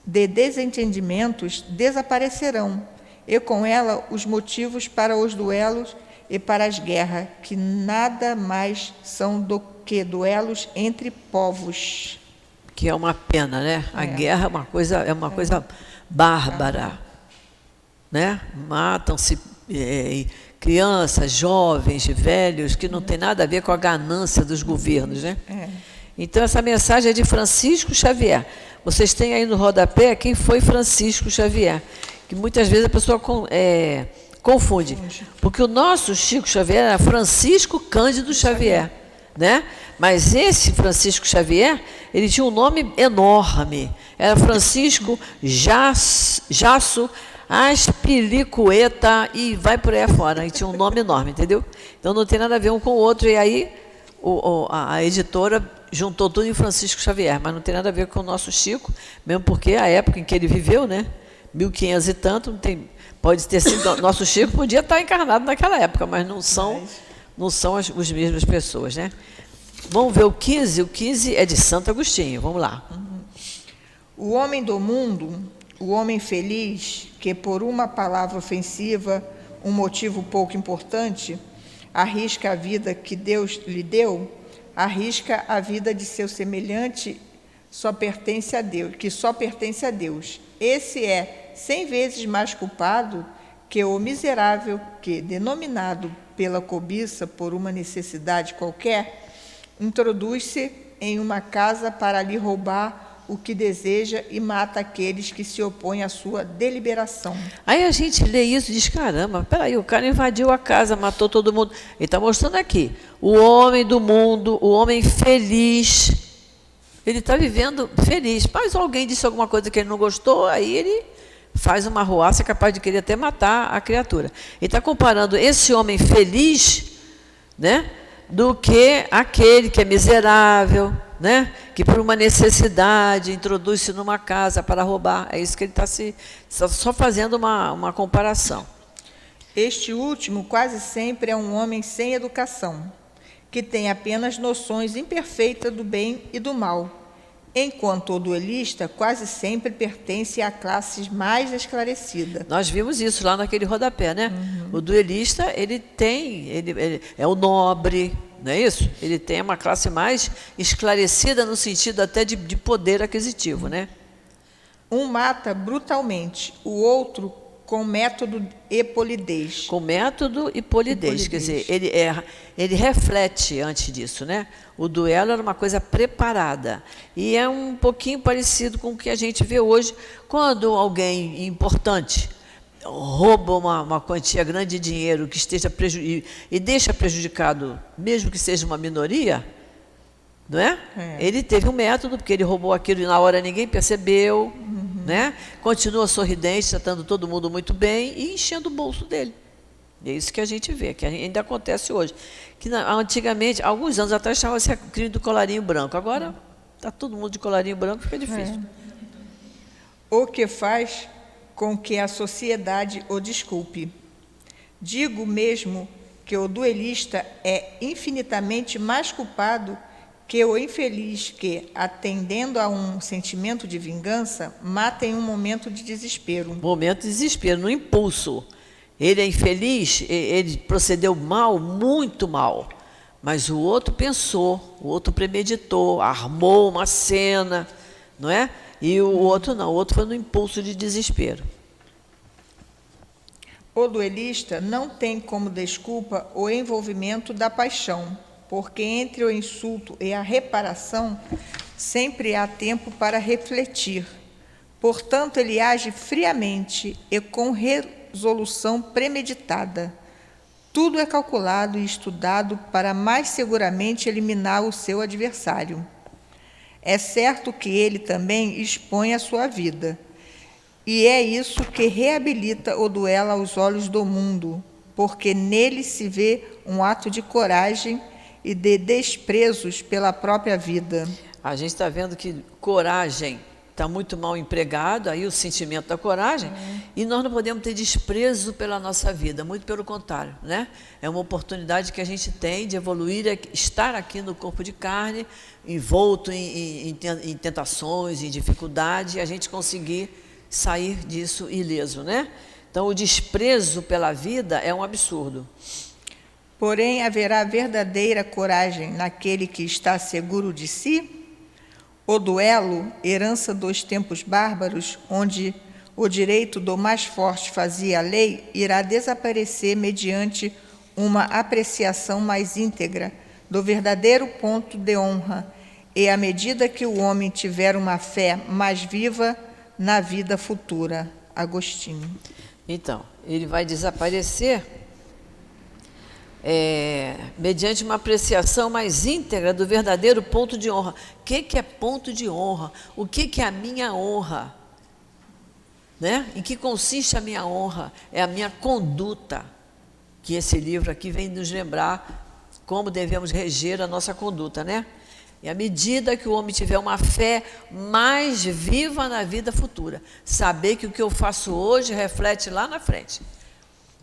de desentendimentos desaparecerão, e com ela os motivos para os duelos e para as guerras, que nada mais são do que duelos entre povos. Que é uma pena, né? A guerra é uma coisa bárbara, né? Matam-se crianças, jovens, velhos, que não tem nada a ver com a ganância dos governos, né? Então, essa mensagem é de Francisco Xavier. Vocês têm aí no rodapé quem foi Francisco Xavier, que muitas vezes a pessoa confunde. Porque o nosso Chico Xavier era Francisco Cândido Xavier, né? Mas esse Francisco Xavier, ele tinha um nome enorme. Era Francisco Jasso Aspilicueta e vai por aí afora. E tinha um nome enorme, entendeu? Então, não tem nada a ver um com o outro. E aí, a editora juntou tudo em Francisco Xavier, mas não tem nada a ver com o nosso Chico, mesmo porque a época em que ele viveu, né, 1500 e tanto, não tem, pode ter sido, nosso Chico podia estar encarnado naquela época, mas não são as mesmas pessoas, né? Vamos ver o 15 é de Santo Agostinho, vamos lá. O homem do mundo, o homem feliz, que por uma palavra ofensiva, um motivo pouco importante, arrisca a vida que Deus lhe deu, arrisca a vida de seu semelhante, que só pertence a Deus. Esse é 100 vezes mais culpado que o miserável que, denominado pela cobiça por uma necessidade qualquer, introduz-se em uma casa para lhe roubar o que deseja e mata aqueles que se opõem à sua deliberação. Aí a gente lê isso e diz, caramba, peraí, o cara invadiu a casa, matou todo mundo. Ele está mostrando aqui, o homem do mundo, o homem feliz, ele está vivendo feliz. Mas alguém disse alguma coisa que ele não gostou, aí ele faz uma arruaça capaz de querer até matar a criatura. Ele está comparando esse homem feliz, né, do que aquele que é miserável, né, que por uma necessidade introduz-se numa casa para roubar. É isso que ele está só fazendo uma comparação. Este último quase sempre é um homem sem educação, que tem apenas noções imperfeitas do bem e do mal, enquanto o duelista quase sempre pertence à classe mais esclarecida. Nós vimos isso lá naquele rodapé, né? O duelista, ele é o nobre, não é isso? Ele tem uma classe mais esclarecida no sentido até de poder aquisitivo, né? Um mata brutalmente, o outro com método e polidez. Com método e polidez. Quer dizer, ele reflete antes disso, né? O duelo era uma coisa preparada. E é um pouquinho parecido com o que a gente vê hoje, quando alguém importante rouba uma quantia grande de dinheiro que esteja e deixa prejudicado, mesmo que seja uma minoria, não é? Ele teve um método, porque ele roubou aquilo e na hora ninguém percebeu, né? Continua sorridente, tratando todo mundo muito bem e enchendo o bolso dele. E é isso que a gente vê, que ainda acontece hoje. Que antigamente, alguns anos atrás, chamava-se crime do colarinho branco. Agora está todo mundo de colarinho branco, fica difícil. O que faz com que a sociedade o desculpe. Digo mesmo que o duelista é infinitamente mais culpado que o infeliz que, atendendo a um sentimento de vingança, mata em um momento de desespero. Momento de desespero, no impulso. Ele é infeliz, ele procedeu mal, muito mal. Mas o outro pensou, o outro premeditou, armou uma cena, não é? E o outro não, o outro foi no impulso de desespero. O duelista não tem como desculpa o envolvimento da paixão, porque entre o insulto e a reparação sempre há tempo para refletir. Portanto, ele age friamente e com resolução premeditada. Tudo é calculado e estudado para mais seguramente eliminar o seu adversário. É certo que ele também expõe a sua vida. E é isso que reabilita o duelo aos olhos do mundo, porque nele se vê um ato de coragem e de desprezos pela própria vida. A gente está vendo que coragem está muito mal empregado, aí o sentimento da coragem, e nós não podemos ter desprezo pela nossa vida, muito pelo contrário, né? É uma oportunidade que a gente tem de evoluir, estar aqui no corpo de carne, envolto em tentações, em dificuldade, e a gente conseguir sair disso ileso, né? Então, o desprezo pela vida é um absurdo. Porém, haverá verdadeira coragem naquele que está seguro de si? O duelo, herança dos tempos bárbaros, onde o direito do mais forte fazia a lei, irá desaparecer mediante uma apreciação mais íntegra do verdadeiro ponto de honra, e à medida que o homem tiver uma fé mais viva na vida futura. Agostinho. Então, ele vai desaparecer mediante uma apreciação mais íntegra do verdadeiro ponto de honra. O que é ponto de honra? O que é a minha honra? Né? Em que consiste a minha honra? É a minha conduta, que esse livro aqui vem nos lembrar como devemos reger a nossa conduta, né? E à medida que o homem tiver uma fé mais viva na vida futura, saber que o que eu faço hoje reflete lá na frente.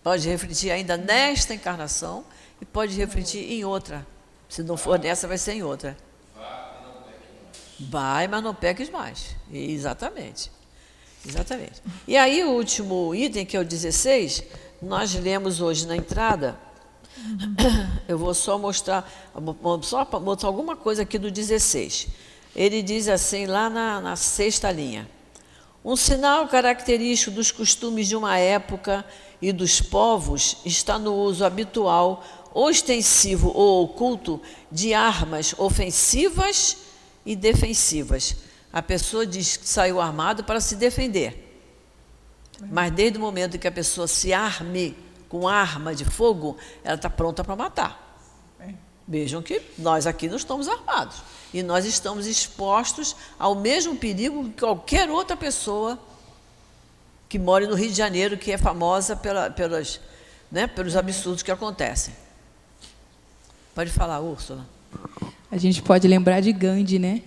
Pode refletir ainda nesta encarnação e pode refletir em outra. Se não for nessa, vai ser em outra. Vai, mas não peques mais. Exatamente. Exatamente. E aí o último item, que é o 16, nós lemos hoje na entrada. Eu vou só mostrar alguma coisa aqui do 16. Ele diz assim, lá na 6ª linha. Um sinal característico dos costumes de uma época e dos povos está no uso habitual, ostensivo ou oculto, de armas ofensivas e defensivas. A pessoa diz que saiu armado para se defender. Mas desde o momento em que a pessoa se arme com arma de fogo, ela está pronta para matar. Vejam que nós aqui não estamos armados. E nós estamos expostos ao mesmo perigo que qualquer outra pessoa que mora no Rio de Janeiro, que é famosa pelos absurdos que acontecem. Pode falar, Úrsula. A gente pode lembrar de Gandhi, né?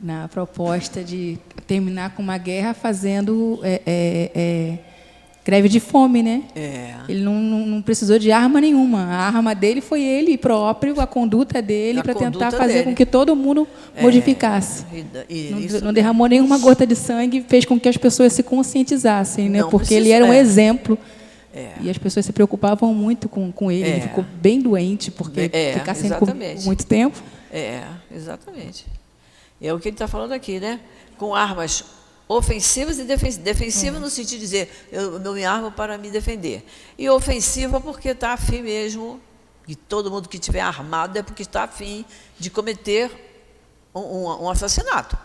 Na proposta de terminar com uma guerra fazendo greve de fome, né? Ele não precisou de arma nenhuma. A arma dele foi ele próprio, a conduta dele, para tentar fazer com que todo mundo modificasse. Não derramou nenhuma gota de sangue, fez com que as pessoas se conscientizassem, né? Porque ele era um exemplo. E as pessoas se preocupavam muito com ele. Ele ficou bem doente, porque ficar sem comer por muito tempo. Exatamente. É o que ele está falando aqui, né? Com armas ofensivas e defensivas no sentido de dizer, eu não me armo para me defender. E ofensiva porque está afim mesmo, e todo mundo que estiver armado é porque está afim de cometer um assassinato.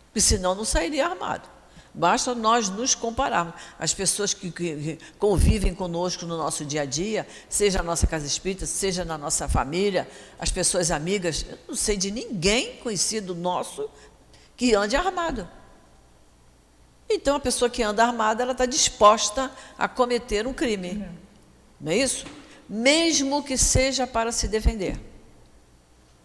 Porque senão não sairia armado. Basta nós nos compararmos. As pessoas que convivem conosco no nosso dia a dia, seja na nossa casa espírita, seja na nossa família, as pessoas amigas, eu não sei de ninguém conhecido nosso que ande armado. Então, a pessoa que anda armada, ela está disposta a cometer um crime. Não é isso? Mesmo que seja para se defender.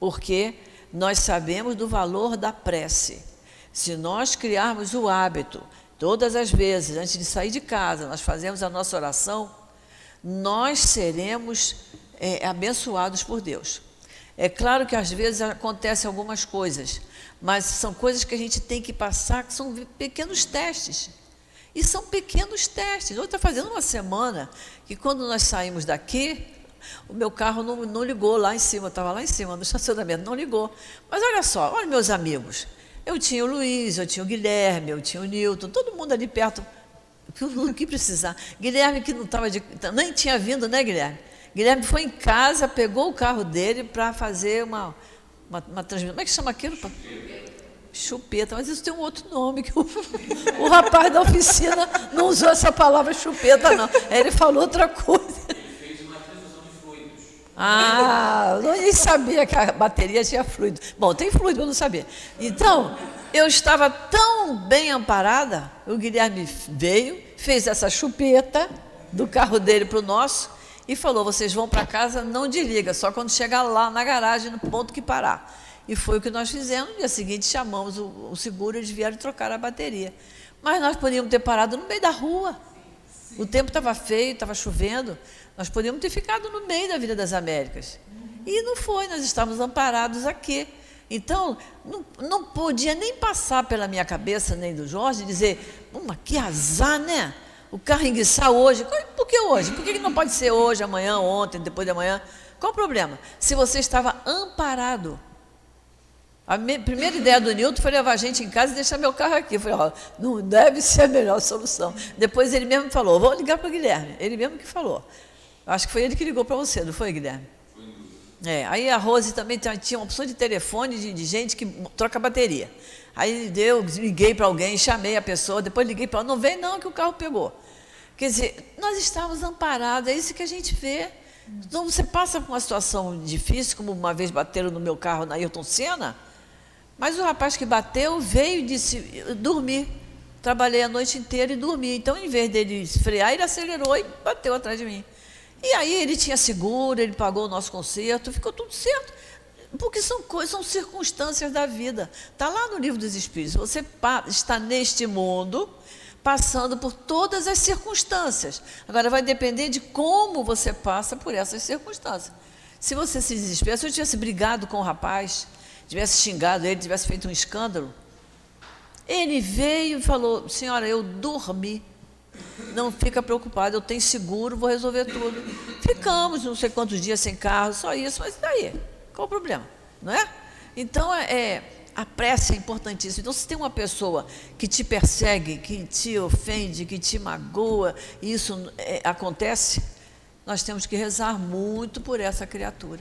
Porque nós sabemos do valor da prece. Se nós criarmos o hábito, todas as vezes, antes de sair de casa, nós fazemos a nossa oração, nós seremos abençoados por Deus. É claro que às vezes acontecem algumas coisas, mas são coisas que a gente tem que passar, que são pequenos testes. E são pequenos testes. Eu estou fazendo uma semana que, quando nós saímos daqui, o meu carro não ligou lá em cima, eu estava lá em cima, no estacionamento, não ligou. Mas olha só, olha meus amigos. Eu tinha o Luiz, eu tinha o Guilherme, eu tinha o Newton, todo mundo ali perto, o que precisar. Guilherme, que não estava nem tinha vindo, né, Guilherme? Guilherme foi em casa, pegou o carro dele para fazer uma transmissão. Como é que chama aquilo? Chupeta, mas isso tem um outro nome, que o rapaz da oficina não usou essa palavra chupeta, não. Ele falou outra coisa. Ele fez uma transfusão de fluidos. Eu nem sabia que a bateria tinha fluido. Bom, tem fluido, eu não sabia. Então, eu estava tão bem amparada, o Guilherme veio, fez essa chupeta do carro dele para o nosso e falou, vocês vão para casa, não desliga, só quando chegar lá na garagem, no ponto que parar. E foi o que nós fizemos. No dia seguinte, chamamos o seguro, eles vieram trocar a bateria. Mas nós podíamos ter parado no meio da rua. O tempo estava feio, estava chovendo. Nós podíamos ter ficado no meio da Vila das Américas. E não foi, nós estávamos amparados aqui. Então, não podia nem passar pela minha cabeça, nem do Jorge, dizer, mas que azar, né? O carro enguiçar hoje. Por que hoje? Por que não pode ser hoje, amanhã, ontem, depois de amanhã? Qual o problema? Se você estava amparado. A primeira ideia do Newton foi levar a gente em casa e deixar meu carro aqui. Eu falei, não deve ser a melhor solução. Depois ele mesmo falou, vou ligar para o Guilherme. Ele mesmo que falou. Acho que foi ele que ligou para você, não foi, Guilherme? Foi. Aí a Rose também tinha uma opção de telefone de gente que troca bateria. Aí liguei para alguém, chamei a pessoa, depois liguei para ela, não vem não que o carro pegou. Quer dizer, nós estávamos amparados, é isso que a gente vê. Então você passa por uma situação difícil, como uma vez bateram no meu carro na Ayrton Senna, mas o rapaz que bateu veio e disse, eu dormi, trabalhei a noite inteira e dormi. Então, em vez dele frear, ele acelerou e bateu atrás de mim. E aí ele tinha seguro, ele pagou o nosso conserto, ficou tudo certo. Porque são circunstâncias da vida. Está lá no Livro dos Espíritos. Você está neste mundo, passando por todas as circunstâncias. Agora, vai depender de como você passa por essas circunstâncias. Se você se desespera, se eu tivesse brigado com o rapaz, tivesse xingado ele, tivesse feito um escândalo, ele veio e falou, senhora, eu dormi, não fica preocupada, eu tenho seguro, vou resolver tudo. Ficamos não sei quantos dias sem carro, só isso, mas e daí? Qual o problema? Não é? Então, a prece é importantíssima. Então, se tem uma pessoa que te persegue, que te ofende, que te magoa, e isso acontece, nós temos que rezar muito por essa criatura,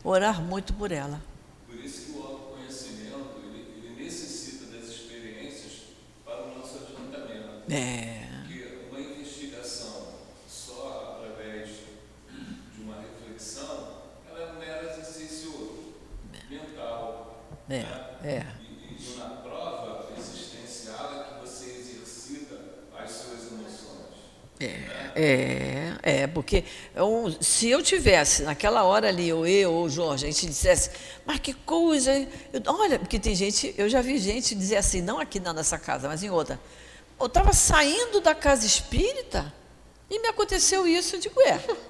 orar muito por ela. Por isso que o autoconhecimento, ele necessita das experiências para o nosso adiantamento. Porque uma investigação só através de uma reflexão, ela é um mero exercício mental. E na prova existencial é que você exercita as suas emoções. Porque se eu tivesse naquela hora ali, ou o Jorge, a gente dissesse, mas que coisa, olha, porque tem gente, eu já vi gente dizer assim, não aqui nessa casa, mas em outra, eu estava saindo da casa espírita e me aconteceu isso, eu digo,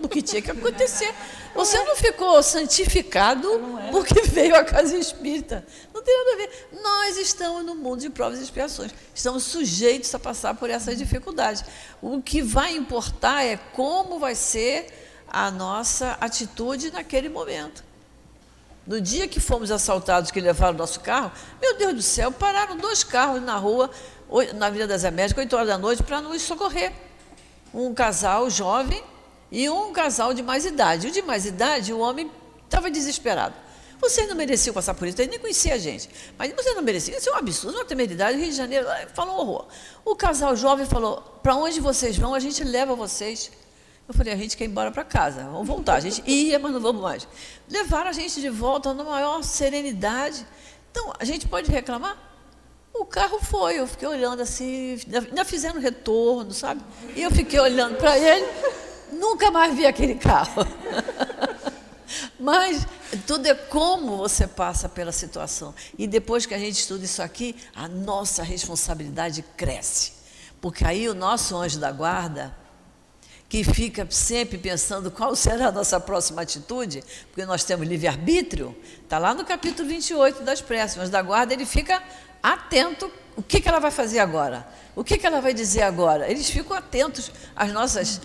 o que tinha que acontecer. Você não ficou santificado porque veio à casa espírita. Não tem nada a ver. Nós estamos no mundo de provas e expiações. Estamos sujeitos a passar por essas dificuldades. O que vai importar é como vai ser a nossa atitude naquele momento. No dia que fomos assaltados, que levaram o nosso carro, meu Deus do céu, pararam 2 carros na rua, na Vila das Américas, 8 horas da noite, para nos socorrer. Um casal jovem e um casal de mais idade. O de mais idade, o homem estava desesperado. Vocês não mereciam passar por isso, ele nem conhecia a gente. Mas vocês não mereciam, isso é um absurdo, uma temeridade. Rio de Janeiro falou horror. O casal jovem falou, para onde vocês vão, a gente leva vocês. Eu falei, a gente quer ir embora para casa, vamos voltar. A gente ia, mas não vamos mais. Levaram a gente de volta na maior serenidade. Então, a gente pode reclamar? O carro foi, eu fiquei olhando assim, ainda fizeram retorno, sabe? E eu fiquei olhando para ele, nunca mais vi aquele carro. Mas tudo é como você passa pela situação. E depois que a gente estuda isso aqui, a nossa responsabilidade cresce. Porque aí o nosso anjo da guarda, que fica sempre pensando qual será a nossa próxima atitude, porque nós temos livre-arbítrio, está lá no capítulo 28 das preces, mas da guarda ele fica atento, o que ela vai fazer agora? O que ela vai dizer agora? Eles ficam atentos às nossas...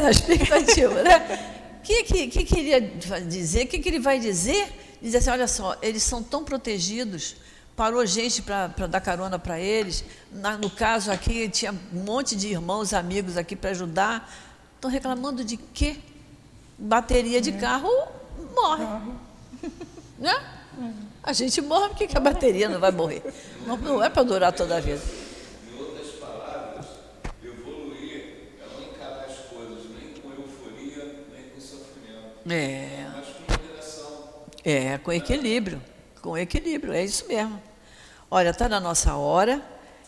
na expectativa, né? O que ele ia dizer? O que ele vai dizer? Dizer assim, olha só, eles são tão protegidos, parou gente para dar carona para eles, no caso aqui tinha um monte de irmãos, amigos aqui para ajudar, estão reclamando de quê? Bateria de carro morre, né? A gente morre porque que a bateria não vai morrer, não é para durar toda a vida. Em outras palavras, evoluir é não encarar as coisas nem com euforia, nem com sofrimento, mas com moderação. Com equilíbrio, é isso mesmo. Olha, está na nossa hora.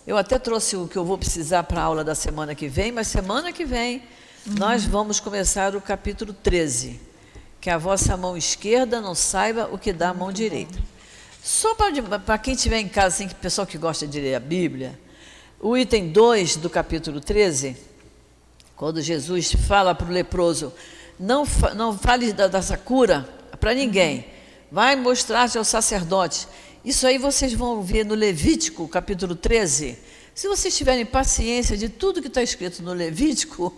Eu até trouxe o que eu vou precisar para a aula da semana que vem, mas semana que vem nós vamos começar o capítulo 13, que a vossa mão esquerda não saiba o que dá a mão direita. Só para quem estiver em casa, assim, que pessoal que gosta de ler a Bíblia, o item 2 do capítulo 13, quando Jesus fala para o leproso, não fale dessa cura para ninguém, vai mostrar-te ao sacerdote. Isso aí vocês vão ver no Levítico, capítulo 13. Se vocês tiverem paciência de tudo que está escrito no Levítico,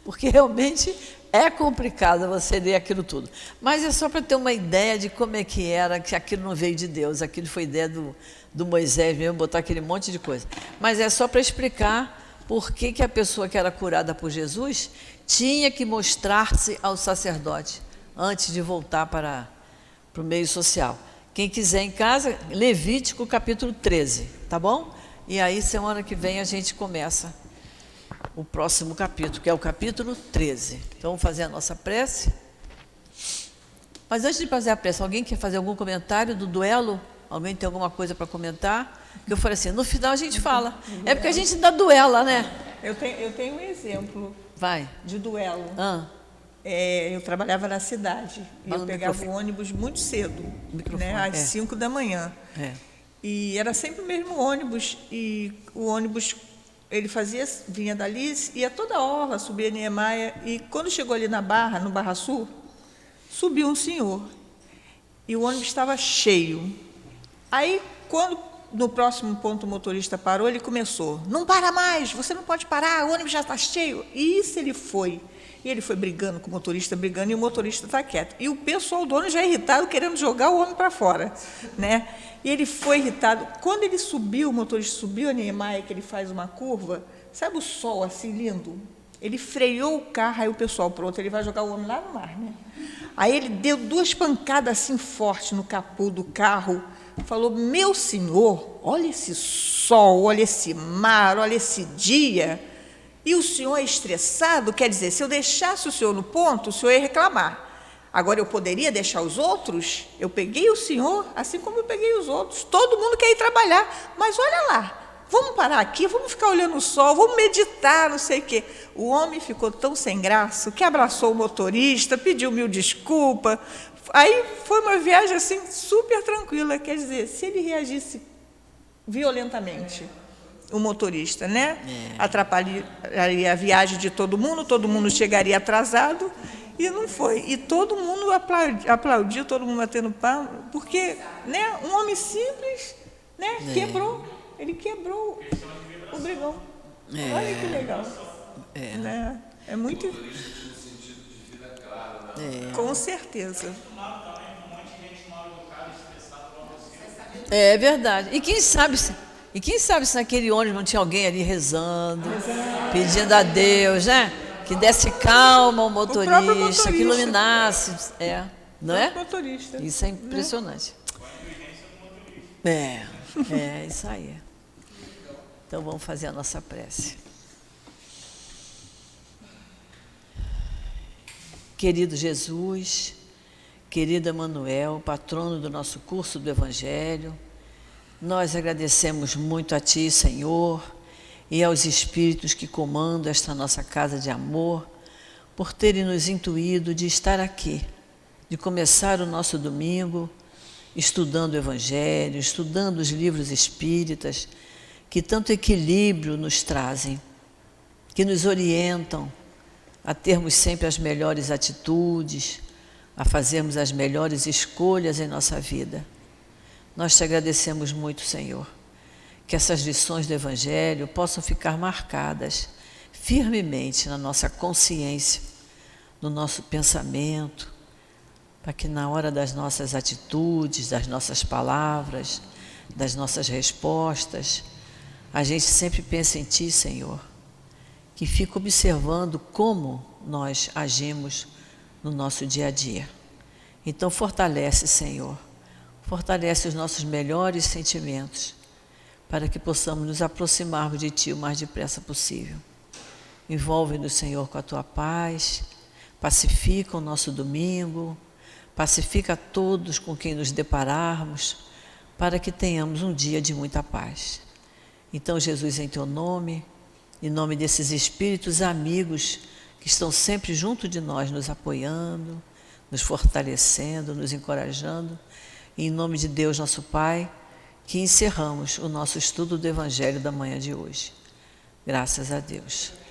porque realmente é complicado você ler aquilo tudo. Mas é só para ter uma ideia de como é que era, que aquilo não veio de Deus, aquilo foi ideia do Moisés mesmo, botar aquele monte de coisa. Mas é só para explicar por que a pessoa que era curada por Jesus tinha que mostrar-se ao sacerdote antes de voltar para o meio social. Quem quiser em casa, Levítico capítulo 13, tá bom? E aí semana que vem a gente começa o próximo capítulo, que é o capítulo 13. Então vamos fazer a nossa prece. Mas antes de fazer a prece, alguém quer fazer algum comentário do duelo? Alguém tem alguma coisa para comentar? Porque eu falei assim, no final a gente fala. É porque a gente dá duela, né? Eu tenho um exemplo Vai. de duelo. Ah. Eu trabalhava na cidade e eu pegava o ônibus muito cedo, né, às 5 da manhã. E era sempre o mesmo ônibus, e o ônibus, ele vinha dali, ia toda a orla, subia Niemeyer, e quando chegou ali na Barra, no Barra Sul, subiu um senhor, e o ônibus estava cheio. Aí, quando no próximo ponto o motorista parou, ele começou, não para mais, você não pode parar, o ônibus já está cheio. E isso ele foi. E ele foi brigando com o motorista, e o motorista está quieto. E o pessoal do ônibus já irritado, querendo jogar o homem para fora, né? E ele foi irritado. Quando ele subiu, o motorista subiu a Niemeyer, que ele faz uma curva, sabe o sol assim lindo? Ele freou o carro, aí o pessoal, pronto, ele vai jogar o homem lá no mar, né? Aí ele deu 2 pancadas assim fortes no capô do carro, falou, meu senhor, olha esse sol, olha esse mar, olha esse dia... E o senhor é estressado, quer dizer, se eu deixasse o senhor no ponto, o senhor ia reclamar. Agora, eu poderia deixar os outros? Eu peguei o senhor, assim como eu peguei os outros. Todo mundo quer ir trabalhar, mas olha lá, vamos parar aqui, vamos ficar olhando o sol, vamos meditar, não sei o quê. O homem ficou tão sem graça que abraçou o motorista, pediu 1000 desculpas. Aí foi uma viagem assim super tranquila, quer dizer, se ele reagisse violentamente... o motorista, né? Atrapalharia a viagem de todo mundo chegaria atrasado, e não foi. E todo mundo aplaudiu, todo mundo batendo palma, porque, né, um homem simples, né, ele quebrou o brigão. Olha que legal. Né? É muito... Com certeza. É verdade. E quem sabe se naquele ônibus não tinha alguém ali rezando, pedindo a Deus, né? Que desse calma ao motorista, que iluminasse. Não é? Motorista. Isso é impressionante. Isso aí. Então vamos fazer a nossa prece. Querido Jesus, querido Emanuel, patrono do nosso curso do Evangelho, nós agradecemos muito a Ti, Senhor, e aos Espíritos que comandam esta nossa casa de amor, por terem nos intuído de estar aqui, de começar o nosso domingo, estudando o Evangelho, estudando os livros espíritas, que tanto equilíbrio nos trazem. que nos orientam a termos sempre as melhores atitudes, a fazermos as melhores escolhas em nossa vida. Nós te agradecemos muito, Senhor, que essas lições do Evangelho possam ficar marcadas firmemente na nossa consciência, no nosso pensamento, para que na hora das nossas atitudes, das nossas palavras, das nossas respostas, a gente sempre pense em Ti, Senhor, que fica observando como nós agimos no nosso dia a dia. Então fortalece, Senhor, fortalece os nossos melhores sentimentos, para que possamos nos aproximarmos de Ti o mais depressa possível. Envolve-nos, Senhor, com a Tua paz, pacifica o nosso domingo, pacifica todos com quem nos depararmos, para que tenhamos um dia de muita paz. Então, Jesus, em Teu nome, em nome desses espíritos amigos que estão sempre junto de nós, nos apoiando, nos fortalecendo, nos encorajando, e em nome de Deus, nosso Pai, que encerramos o nosso estudo do Evangelho da manhã de hoje. Graças a Deus.